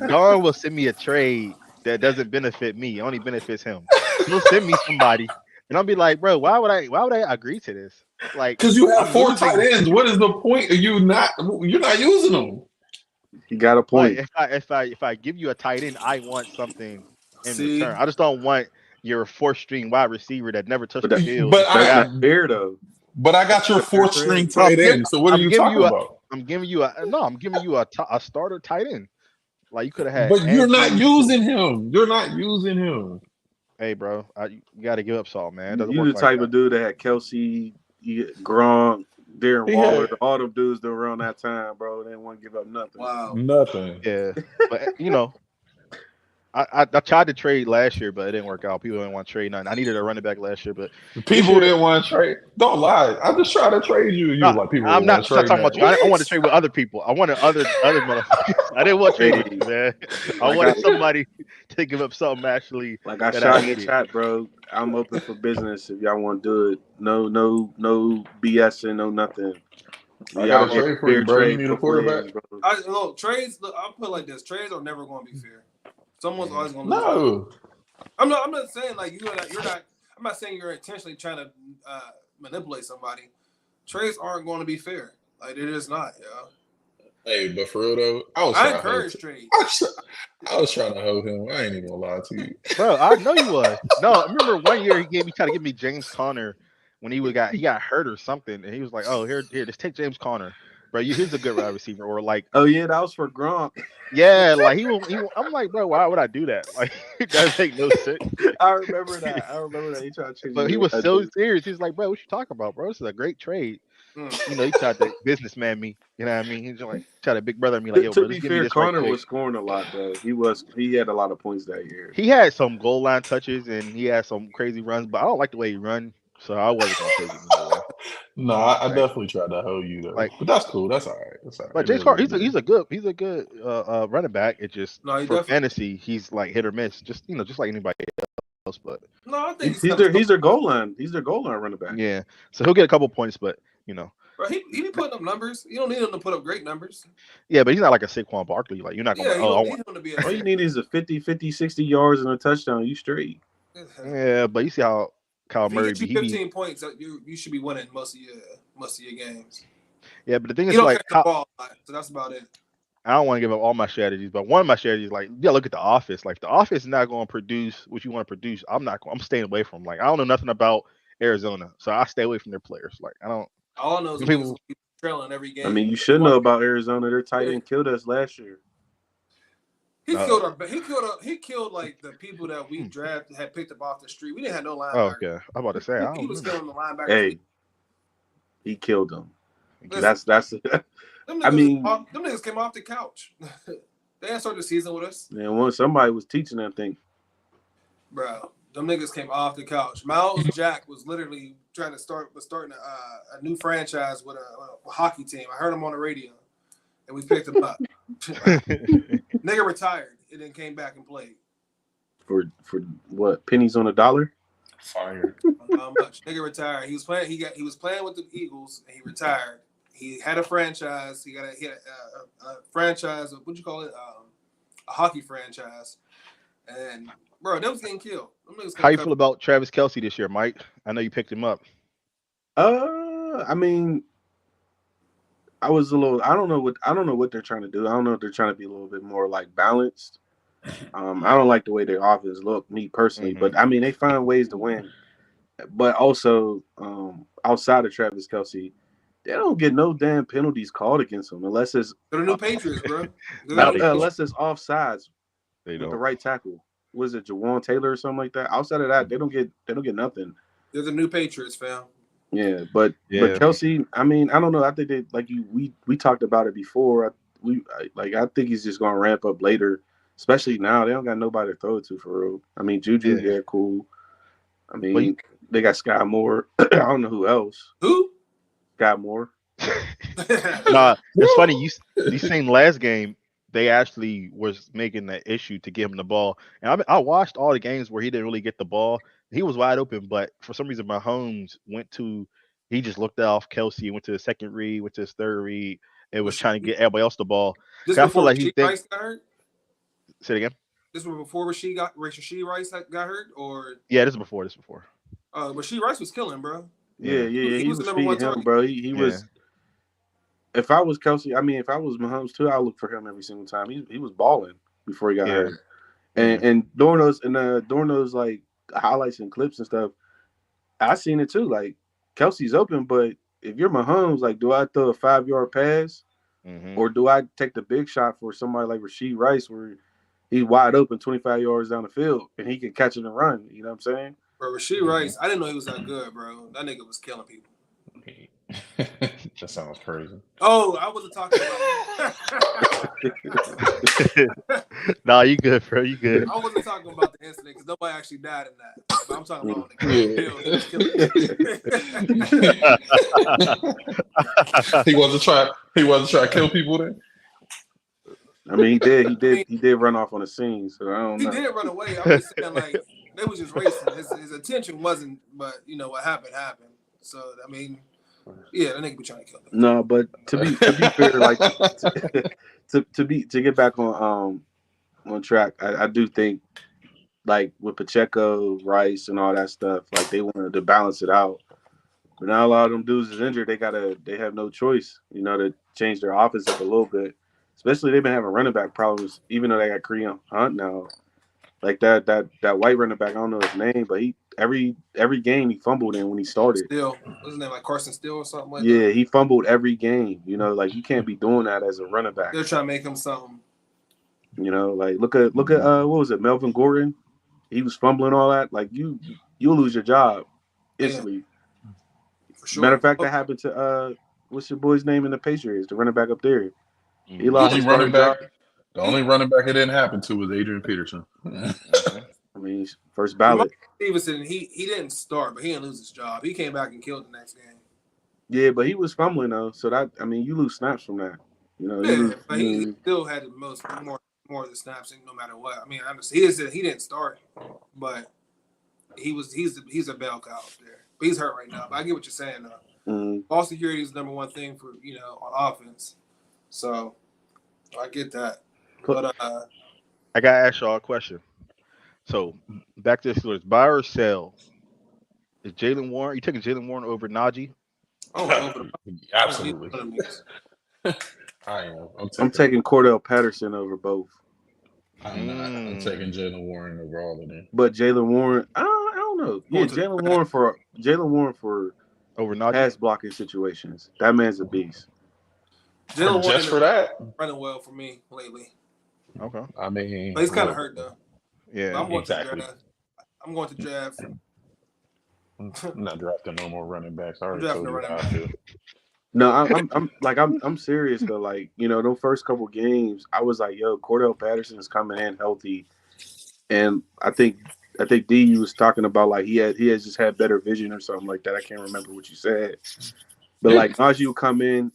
Don will send me a trade that doesn't benefit me. It only benefits him. He'll send me somebody, and I'll be like, bro, why would I agree to this? Like, Because you have I'm four tight losing. ends. What is the point of you not? You're not using them. He got a But point. if I give you a tight end, I want something in See, return. I just don't want your fourth string wide receiver that never touched But the that, field But to come that's back. not I. fair though. But I That's got your not a fair fourth string trade. But tight end. So what are I'm you giving talking you a about? I'm giving you a no. I'm giving you a starter tight end. Like you could have had But you're not Andrews. using him. You're not using him. Hey, bro, you got to give up salt, man. It doesn't You work the like type that. of dude that had Kelsey, Gronk, Darren He Waller, had all them dudes that were around that time, bro. They didn't want to give up nothing. wow. nothing. Yeah, but I tried to trade last year, but it didn't work out. People didn't want to trade nothing. I needed a running back last year, but this People year, didn't want to trade. Don't lie. I just tried to trade you. You no, was like, people I'm didn't not. want to It's not trade talking that. about you. I want to What? trade with other people. I wanted other motherfuckers. I didn't want to trade with Hey, you, man. I like I wanted somebody to give up something actually like I that I shot in the needed. chat, bro. I'm open for business if y'all want to do it. No BS and no nothing. I We got a out here Look, trade for you, fair bro. You trade, need a both quarterback? ways, bro. trades. Look, I'll put it like this: trades are never going to be fair. Someone's Mhm. always going to lose out. No. I'm not saying like you're not. I'm not saying you're intentionally trying to manipulate somebody. Trades aren't going to be fair. Like it is not. Yeah. Hey, but for real though, I was I trying to hold. encourage trades. I was trying to hold him. I ain't even gonna lie to you. Bro, I know you was. No, I remember one year he tried to give me James Conner when he got hurt or something, and he was like, "Oh, here, just take James Conner, bro. Here's a good wide receiver." Or like, Oh yeah, that was for Gronk. yeah, like I'm like, bro, why would I do that? Like, it doesn't make no sense. I remember that. He tried to change But he it. was so serious. He's like, bro, what you talking about, bro? This is a great trade. He tried to businessman me. You know what I mean? He's like, tried to big brother me, like, yo, To bro, be just give me fair, this right Connor quick. was scoring a lot though. He had a lot of points that year. He had some goal line touches and he had some crazy runs, but I don't like the way he run, so I wasn't gonna take him anyway. No, I Like, definitely tried to hold you though. like, But that's cool. That's all right. That's all right. but It James is what Carter, it is. he's a good running back. It just No, he for definitely. fantasy, he's like hit or miss, just just like anybody else. But No, I think he's He's kind of. their goal line. He's their goal line running back. yeah, so he'll get a couple points, but Bro, he be putting up numbers. You don't need him to put up great numbers. yeah, but he's not like a Saquon Barkley. Like you're not gonna be Yeah, like, you oh, I don't want. need him to be All a. you need is a 50, 60 yards and a touchdown. You straight. Yeah, but you see how Kyle If he Murray gets you be. He be 15 points, you should be winning most of your games. yeah, but the thing He is don't like catch the ball a lot, so that's about it. I don't want to give up all my strategies, but one of my strategies, like, yeah, look at the office. Like, the office is not going to produce what you want to produce. I'm staying away from. Like, I don't know nothing about Arizona, so I stay away from their players. Like, I don't. All I know is the niggas People, will keep trailing every I game. mean, you should know about Arizona. Their tight end killed us last year. He killed like the people that we drafted had picked up off the street. We didn't have no oh, linebackers. okay. I'm about to say, I He don't was remember. killing the linebackers. Hey, he killed them. Listen, That's. them I mean, niggas came off the couch. They didn't start the season with us. man, somebody was teaching that thing. Bro, them niggas came off the couch. Miles Jack was literally starting a new franchise with a hockey team. I heard him on the radio, and we picked him up. Nigga retired and then came back and played For what? Pennies on a dollar? Fired. Not much. Nigga retired. He was playing with the Eagles and he retired. He had a franchise. He had a franchise. What'd you call it? A hockey franchise. And bro, that was getting killed. Them niggas How couldn't you cut. feel about Travis Kelsey this year, Mike? I know you picked him up. I mean, I was a little. I don't know what they're trying to do. I don't know if they're trying to be a little bit more like balanced. I don't like the way their offense look, me personally. Hmm. But I mean, they find ways to win. But also, outside of Travis Kelsey, they don't get no damn penalties called against them They're the new Patriots, bro. They're the Nah, new they Patriots. don't. unless it's offsides They with the don't. right tackle. Was it Jawan Taylor or something like that? Outside of that, they don't get nothing. They're the new Patriots, fam. Yeah, but Yeah. Kelsey, I mean, I don't know. I think they like you. We talked about it before. I think he's just gonna ramp up later, especially now. They don't got nobody to throw it to for real. I mean, Juju, Yeah. yeah, cool. I But mean, they got Sky Moore. I don't know who else. Who? Sky Moore. nah, it's funny. Woo! You seen last game they actually was making an issue to give him the ball, and I watched all the games where he didn't really get the ball. He was wide open, but for some reason Mahomes went to he just looked off Kelsey, went to the second read, went to his third read, and was trying to get everybody else the ball. This 'Cause I feel before like he Rasheed think. Rice got hurt. Say it again. This was before Rasheed Rice got hurt, or Yeah, this is before. This is before. Rasheed Rice was killing, bro. Yeah, Yeah, yeah, yeah. He He was the was number one feeding him, target. bro. He yeah, was. If I was Kelsey, I mean, if I was Mahomes too, I'd look for him every single time. He was balling before he got yeah, hurt. yeah. And during those like highlights and clips and stuff, I seen it too. Like Kelsey's open, but if you're Mahomes, like, do I throw a 5 yard pass Hmm. or do I take the big shot for somebody like Rasheed Rice, where he's wide open 25 yards down the field and he can catch it and run? You know what I'm saying? Bro, Rasheed Mhm. Rice, I didn't know he was that good, bro. That nigga was killing people. That sounds crazy. Oh, I wasn't talking about. Nah, you good, bro. You good. I wasn't talking about the incident because nobody actually died in that. But I'm talking about on the Yeah. field. He was killing people. He wasn't trying to kill people then. I mean, I mean, he did run off on the scene. So I don't he know. did run away. I'm just saying, like, they was just racing. His attention wasn't, but you know what happened happened. So I mean, yeah, that nigga be trying to kill me. No, but to be fair, like to get back on track, I do think like with Pacheco, Rice, and all that stuff, like they wanted to balance it out. But now a lot of them dudes is injured. They have no choice, to change their offense up a little bit. Especially they've been having running back problems, even though they got Kareem Hunt now. Like that white running back, I don't know his name, but he every game he fumbled in when he started. Still, what's his name, like Carson Steele or something like Yeah, that? he fumbled every game. Like you can't be doing that as a running back. They're trying to make him something. Like look at what was it, Melvin Gordon? He was fumbling all that. Like you'll lose your job Yeah, instantly. for Matter of sure. fact, that happened to what's your boy's name in the Patriots, the running back up there. He Hmm. The lost only his running starting back, job. the only running back it didn't happen to was Adrian Peterson. Hmm. I mean, first Ramon ballot. Stevenson, he didn't start, but he didn't lose his job. He came back and killed the next game. Yeah, but he was fumbling though, so that I mean, you lose snaps from that. You Yeah, lose. but he still had the more of the snaps, no matter what. I mean, honestly, he didn't start, but he's a bell cow up there. But he's hurt right now. But I get what you're saying though. Mm, Ball security is the number one thing for on offense. So I get that. But I gotta ask y'all a question. So back to the Steelers, buy or sell? Is Jalen Warren? You taking Jalen Warren over Najee? I don't go for the I don't need Absolutely, one of them niggas. I am. I'm taking Cordell Patterson over both, I'm not. I'm Mm. taking Jalen Warren over all of them. but Jalen Warren, I don't know. Yeah, Going to the draft. Jalen Warren for Over Najee? pass blocking situations. That man's a beast. Jalen Warren Just ended for up that, running well for me lately. Okay. I mean, But he's kind of look, hurt though. But Yeah. I'm going to exactly. draft. I'm going to draft. I'm not drafting no more running backs. I I'm already drafting told a you running how I back. feel. No, I'm serious though. Like, those first couple games, I was like, yo, Cordell Patterson is coming in healthy. And I think D you was talking about like he has just had better vision or something like that. I can't remember what you said. But Yeah, like Najee will come in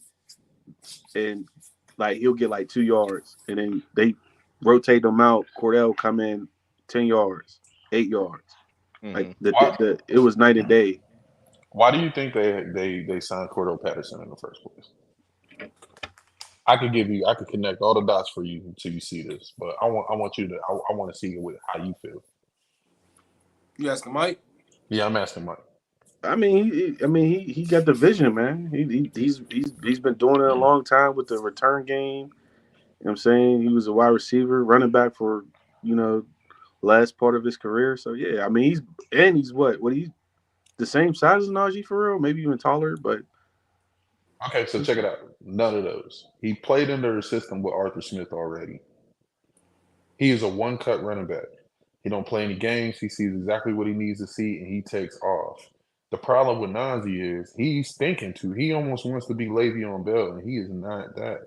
and like he'll get like 2 yards and then they rotate them out. Cordell come in 10 yards, 8 yards. Like Hmm. it was night and day. Why do you think they signed Cordell Patterson in the first place? I could connect all the dots for you until you see this, but I want you to, I want to see it with how you feel. You asking Mike? Yeah, I'm asking Mike. He got the vision, man. He's been doing it a long time with the return game. You know what I'm saying? He was a wide receiver, running back for, you know, last part of his career. So yeah, I mean he's what he's the same size as Najee for real, maybe even taller, but Okay, so check it out. None of those. He played under the system with Arthur Smith already. He is a one cut running back. He don't play any games. He sees exactly what he needs to see, and he takes off. The problem with Nazi is he's thinking too. He almost wants to be Le'Veon Bell, and he is not that.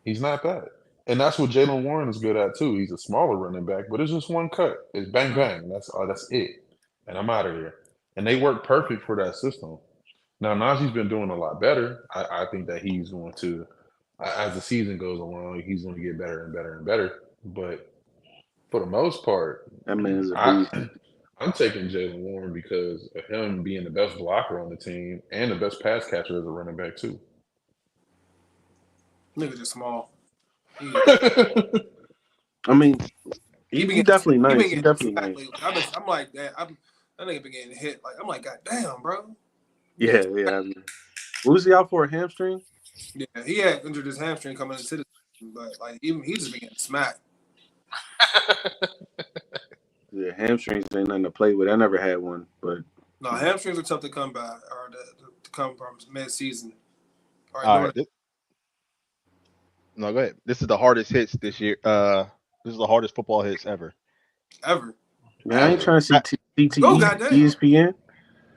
He's not that. And that's what Jalen Warren is good at too. He's a smaller running back, but it's just one cut. It's bang bang. That's it. And I'm out of there. And they work perfect for that system. Now Najee's been doing a lot better. I think that he's going to, as the season goes along, he's going to get better and better and better. But for the most part, that man is a beast. I I'm taking Jalen Warren because of him being the best blocker on the team and the best pass catcher as a running back too. Nigga just small. He, I mean, he been he getting definitely he nice. been He getting definitely smacked nice. lately. I'm like that. That nigga been getting hit. Like I'm like, God damn, bro. Yeah, yeah. I mean, what was he out for? A hamstring? Yeah, he had injured his hamstring coming into the season, but like even he just been getting smacked. Yeah, hamstrings ain't nothing to play with. I never had one, but No, hamstrings are tough to come by or to come from mid season. All right, All during right. No, go ahead. This is the hardest hits this year. This is the hardest football hits ever. ever. man, I ain't Ever. trying to see Ah, Oh CTE, goddamn. ESPN.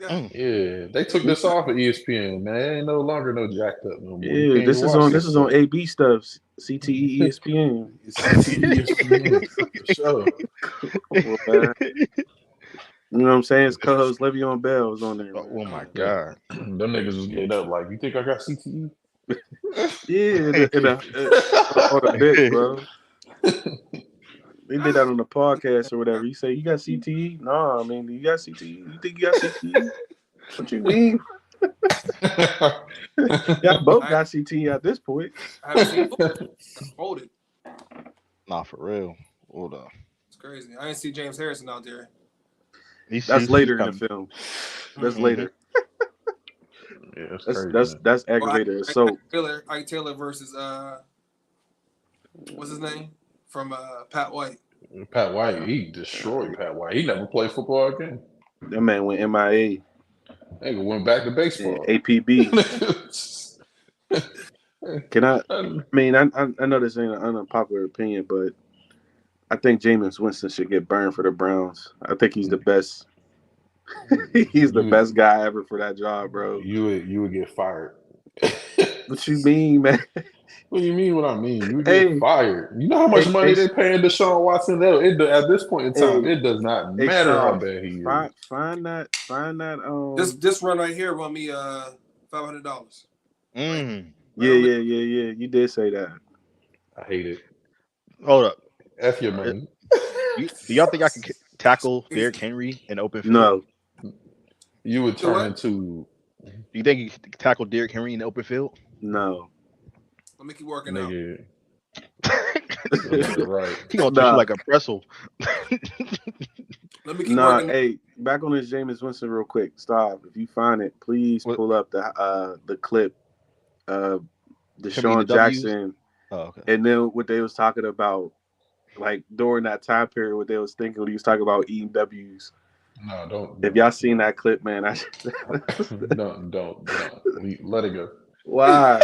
Yeah. mm. Yeah, they took this off of ESPN, man. It ain't no longer no jacked up no more. You Yeah, can't even watch this this is on stuff. AB stuff. CTE, ESPN. CTE ESPN for sure. Well, man, you know what I'm saying? His co-host Le'Veon Bell is on there, Oh, man. oh my Yeah, god. them niggas was getting up like, you think I got CTE? Yeah, on the bit, bro. They did that on the podcast or whatever. You say you got CTE? No, I mean, you got CTE? You think you got CTE? What you mean? Y'all both I, got CTE at this point. I haven't seen football. Got folded. Nah, for real. Hold on. It's crazy. I didn't see James Harrison out there. That's He's later in the coming. film. That's Mm-hmm. Hmm. later. Yeah, it's That's crazy, that's man. that's Well, aggravated. So Ike Taylor versus what's his name from Pat White. Pat White, he destroyed Pat White. He never played football again. that man went MIA Nigga went back to and baseball. APB. Can I? And I mean, I know this ain't an unpopular opinion, but I think Jameis Winston should get burned for the Browns. I think he's the best. He's the you best guy ever for that job, bro. you would get fired. What you mean, man? What do you mean? What I mean? You would get Hey, fired. You know how much hey, money hey, they paying Deshaun Watson? At this point in time, hey, it does not hey, matter how Stav, bad he is. find that. This run right here run me $500. Right, Mm. right on me. Yeah. You did say that. I hate it. Hold up. F your Uh, money. do y'all think I can tackle Derrick Henry in open field? No, You would Do turn what? into Do you think you can tackle Derrick Henry in the open field? no, Let me keep working out. nigga. Nigga, right. He gonna treat you nah, like a pretzel. Let me keep nah. working out. Hey, back on this Jameis Winston real quick. Stop. If you find it, please What? pull up the clip. Him eating the Deshaun W's? Jackson, Oh, okay. and then what they was talking about, like during that time period, what they was thinking when he was talking about eating W's. No, If don't, y'all seen that clip, man, don't. Let it go. why?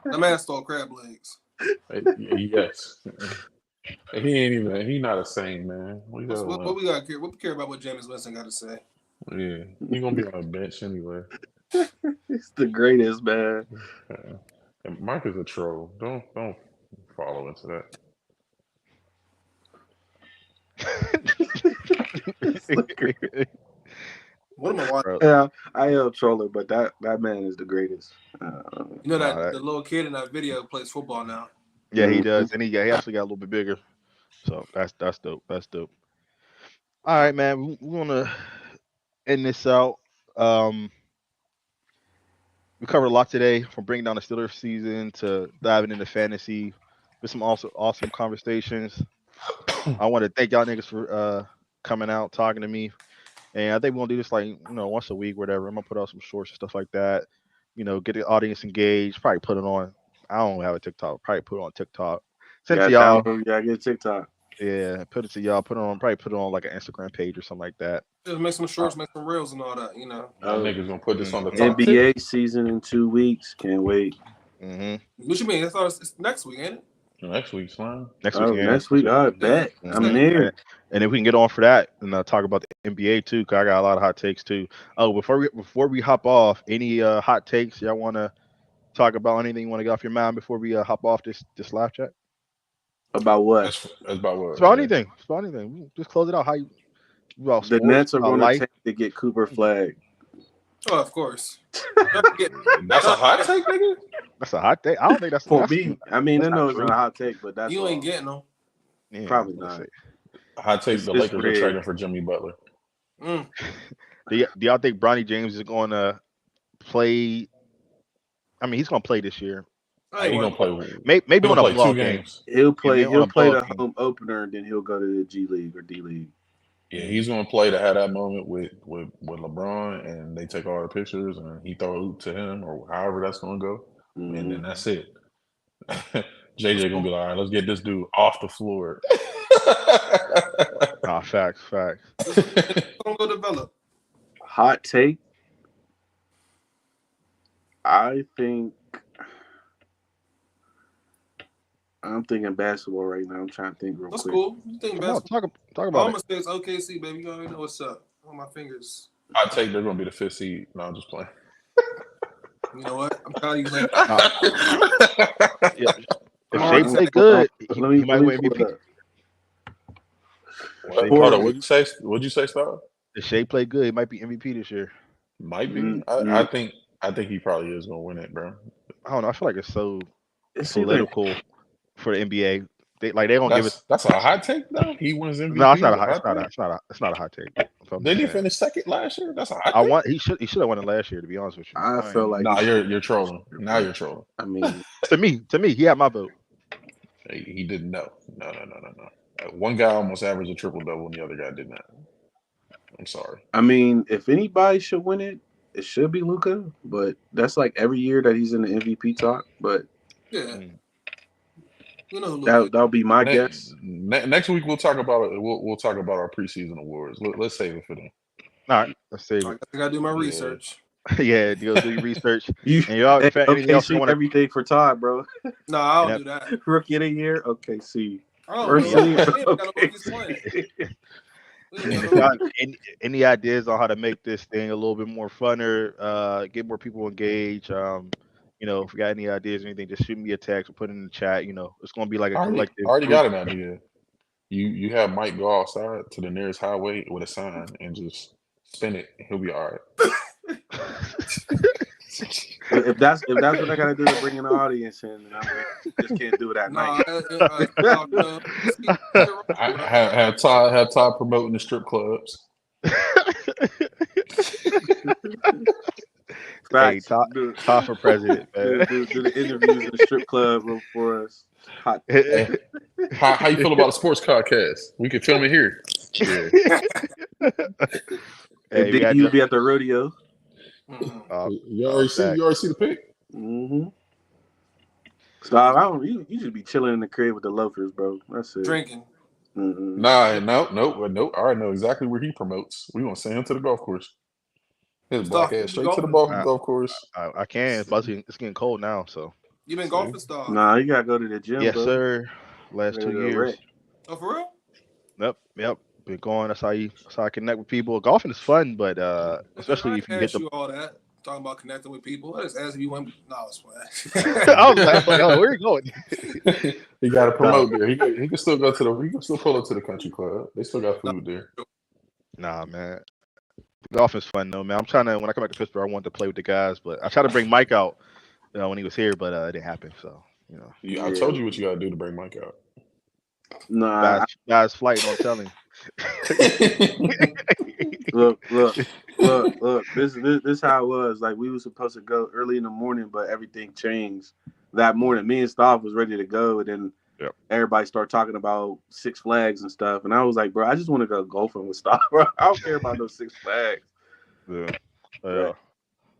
The man stole crab legs. Yes. He ain't even. He not a saint, man. What you What, talking what, what about? we got care? What we care about what James Winston got to say? Yeah, he gonna be on the bench anyway. It's the greatest, man. And Mike is a troll. Don't follow into that. It's the greatest. What am I watching? Bro, Yeah, I am trolling, but that man is the greatest. You know nah, that the little kid in that video plays football now. yeah, he Mhm. does, and he actually got a little bit bigger. So that's dope. That's dope. All right, man. We want to end this out. Um, we covered a lot today, from bringing down the Steelers season to diving into fantasy with some also awesome conversations. I want to thank y'all niggas for coming out, talking to me. And I think we're gonna do this like once a week, whatever. I'm gonna put out some shorts and stuff like that. Get the audience engaged. Probably put it on. I don't have a TikTok. Probably put it on TikTok. You Send it to gotta y'all. download. You gotta get TikTok. Yeah, put it to y'all. Put it on. Probably put it on like an Instagram page or something like that. Just make some Uh, shorts, make some reels, and all that. You know. My niggas gonna put this on the mhm, top 10 NBA season in 2 weeks. Can't wait. mhm. What you mean? I thought it's next week, ain't it? next week's man. Next week, Oh, yeah. next week. I Yeah. bet. I'm Mhm. there. And if we can get on for that and talk about the NBA too, cause I got a lot of hot takes too. Oh, before we hop off, any hot takes y'all want to talk about? Anything you want to get off your mind before we hop off this live chat? About what? That's about It's what, about yeah. anything. It's about anything. Just close it out. How you about The sports? Nets are About going to life? take to get Cooper Flag. Oh, of course. Don't forget. That's a Don't hot forget. take, nigga? That's a hot take. I don't think For that's me, I mean, I not know it's not true. a hot take, but that's You ain't all. getting them. Yeah, Probably let's not. see. Hot take, the It's Lakers what are it is. trading for Jimmy Butler. Mm. Do y'all think Bronny James is going to play? I mean, he's going to play this year. I ain't He worried gonna about play. it. Maybe He on gonna a play two blowout game. games. He'll Yeah, play. maybe on He'll a play blowout the game. home opener, and then he'll go to the G League or D League. Yeah, he's gonna play to have that moment with LeBron, and they take all the pictures, and he throw a hoop to him, or however that's gonna go, and Hmm then that's it. JJ gonna be like, all right, let's get this dude off the floor. Nah, facts. Just gonna go develop. Hot take. I think I'm thinking basketball right now. I'm trying to think real That's quick. cool. You think Come on, basketball? talk All about I'm it. gonna say is OKC, baby. You already know what's up. On my fingers. I take they're gonna be the fifth seed. No, I'm just playing. You know what? I'm tired of you playing. Nah, yeah, I'm if already Shea saying play Hold on. good, he, Let he me might win pull it MVP. up. If Shea What? play Hold on. For What'd good, you say? What'd you say, Star? if Shea play good, he might be MVP this year. Might be. mm, I mm, think. I think he probably is gonna win it, bro. I don't know. I feel like it's so it's either political for the NBA. They don't give it. That's a hot take though. He wins No, it's MVP not is a a hot. hot take. It's not a hot take. So I'm just Didn't he saying. finish second last year? That's a hot I take. want. He should have won it last year. To be honest with you, I I ain't felt gonna. like he Nah, should you're have this trolling. year, Now but you're trolling. I mean, To me, he had my vote. He didn't know. No. One guy almost averaged a triple double, and the other guy did not. I'm sorry. if anybody should win it, it should be Luca. But that's like every year that he's in the MVP talk. But yeah. Mm. You know who Luka is. that'll be my guess. Next week we'll talk about it. We'll talk about our preseason awards. Let's save it for them. All right, let's save I it. guess I gotta do my Yeah. research. Yeah, do your research. You, And y'all, hey, if anything else you OKC want to, everything for Todd, bro. No, I don't and do that. Rookie of the year, OKC. I don't and know. First y'all, team, We ain't got no rookies playing. OKC. We ain't got and no if y'all rookies. any ideas on how to make this thing a little bit more funner, get more people engaged. If you got any ideas or anything, just shoot me a text or put it in the chat. It's gonna be like a I collective already group. got an idea. You have Mike go outside to the nearest highway with a sign and just spin it. He'll be all right. If that's what I gotta do to bring in the audience in, then just can't do it at night. Nah, see, Have Todd promoting the strip clubs. Hey, Facts. top for president, man. Do the interviews in the strip club for us. Hot. Hey, how you feel about a sports podcast? We can film it here. Yeah. And Hey, we then gotta you'll do. be at the rodeo. You Oh, already see. fact. You already see the pic. Mm-hmm. Stop. I don't. You just be chilling in the crib with the loafers, bro. That's it. drinking. Mm-mm. Nah, no. I already know exactly where he promotes. We gonna send him to the golf course. His black Star, ass you straight to the golfing? I, golf course. I can. It's getting cold now, so You been See, golfing, Star? Nah, you gotta go to the gym, yes, bro. sir. You Last gotta go two to the years. rec. Oh, for real? Yep. Been going. That's how I connect with people. Golfing is fun, but I especially if you hit asked the. you all that. Talking about connecting with people. I just asked if you went. No, it's fine. I was like, oh, where are you going? he got to Nah, promote there. He can still go to the. He can still pull up to the country club. They still got No, food there. nah, man. Golf is fun though, man. I'm trying to when I come back to Pittsburgh, I wanted to play with the guys, but I tried to bring Mike out, when he was here, but it didn't happen. So I told Yeah. you what you got to do to bring Mike out. Nah, guys flight. Don't tell him. Look. This how it was. Like we were supposed to go early in the morning, but everything changed that morning. Me and Staff was ready to go, and then Yep. everybody started talking about Six Flags and stuff. And I was like, bro, I just want to go golfing with Staff. Bro. I don't care about no Six Flags. Yeah. Right.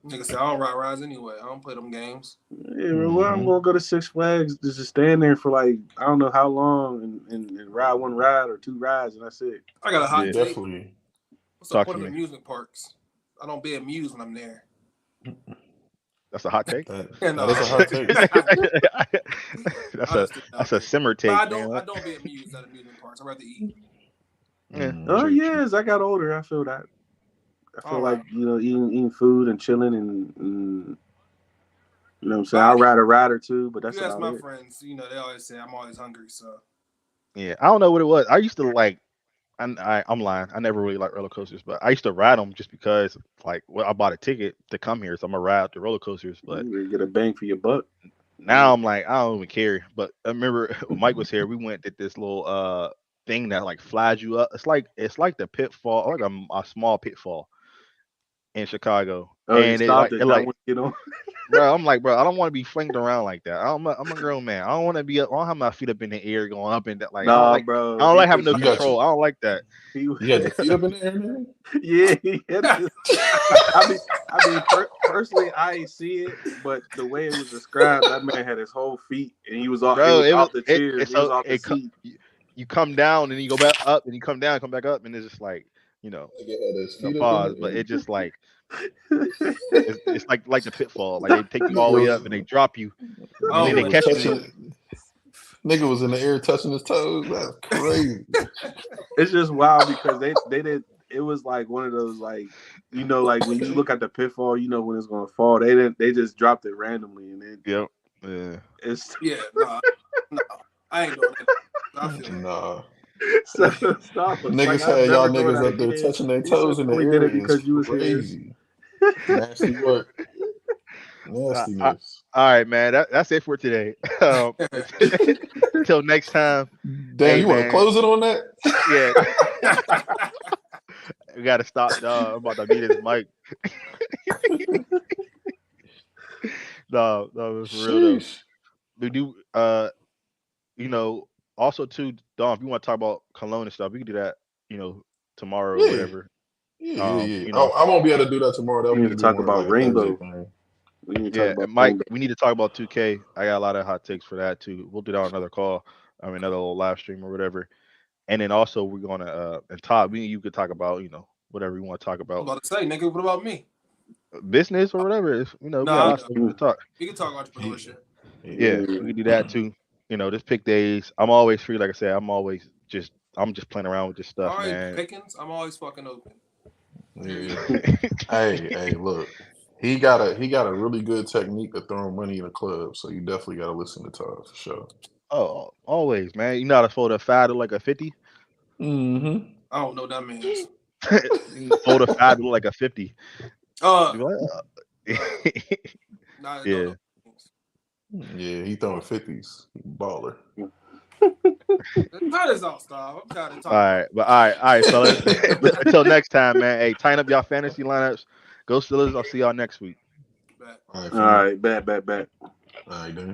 Nigga said I don't ride rides anyway. I don't play them games. Yeah, well, I'm gonna go to Six Flags just to stand there for like I don't know how long and ride one ride or two rides, and that's it. I got a hot Yeah. take. Definitely. What's the Talk point to of me. amusement parks? I don't be amused when I'm there. That's a hot take. Yeah, no. That is a hot take. that's Honestly, a simmer take, but man. I don't be amused at amusement parks. I'd rather eat. Yeah. Oh True, yeah, as I got older, I feel that. I feel All like right. eating food and chilling and you know what I'm saying. But I'll ride a ride or two, but if that's you ask about my it. friends, they always say I'm always hungry. So Yeah. I don't know what it was. I used to like. I'm lying. I never really liked roller coasters, but I used to ride them just because, like, well, I bought a ticket to come here, so I'm gonna ride the roller coasters. But You get a bang for your buck. now I'm like, I don't even care. But I remember when Mike was here, we went did this little thing that like flies you up. It's like the pitfall, like a small pitfall in Chicago, Oh, you and it stopped like it. it Not like want to get on. bro, I'm like, bro, I don't want to be flinged around like that. I'm a grown man. I don't want to be. I don't have my feet up in the air going up and that. Like, Nah, I bro. don't He like having was. no You got control. you. I don't like that. He, You got your feet up in the air, man. yeah. He had to, personally, I ain't see it, but the way it was described, that man had his whole feet, and he was off. It Bro, was it was off the it, chair. it's He was so off the seat. you come down and you go back up and you come down, come back up, and it's just like you know, Nigga had his no feet up in pause. But the it just like air. it's like the pitfall. Like they take you all Nigga the way was, up and they drop you, and then oh they nigga was wait, catch you. touching. Nigga was in the air touching his toes. That's crazy. It's just wild because they did. It was like one of those like like when you look at the pitfall, you know when it's gonna fall. They didn't. They just dropped it randomly, and Yep. Yeah. it's yeah, no, I ain't doing that. I feel Nah. so stop. Like Niggas I've had y'all never doing niggas that up there again. touching their He said toes in the only did air it is because you was here. crazy. Nasty work. Uh, Nastiness. all right, man. That's it for today. Until next time. Damn, Hey, you want to man. close it on that? Yeah, we gotta stop, dog. I'm about to mute his mic. No, for real though. Sheesh. We do, also too, Dom. If you want to talk about cologne and stuff, we can do that, tomorrow or Yeah. whatever. Yeah. You I, know, I won't be able to do that tomorrow. That'll We need need to to be talk more about like a Thursday rainbow. thing. We need to talk yeah, about and Mike, rainbow. we need to talk about 2K. I got a lot of hot takes for that too. We'll do that on another call. I mean, another little live stream or whatever. And then also we're gonna and Todd, you could talk about whatever you want to talk I'm about, about to say, nigga, what about me? business or whatever. We got a Nah, lot I'm of good. stuff we can talk. We can talk Yeah. entrepreneurship. Yeah, we can do that too. Just pick days. I'm always free. Like I said, I'm just playing around with this All stuff, right, man. Pickens, I'm always fucking open. Yeah. Hey, look. He got a really good technique of throwing money in a club, so you definitely gotta listen to Todd for sure. Oh, always, man. You know how to fold a five to like a 50. Mm-hmm. I don't know what that means. You can fold a five to like a 50. Uh, You're like, nah, I don't know yeah. what that means. Yeah, he throwing 50s. Baller. Cut this off, Star. I'm tired of All talking right, but all right, fellas. Until next time, man. Hey, tighten up y'all fantasy lineups. Go Steelers. I'll see y'all next week. about that. All right, All fam. right, bet. All right, then.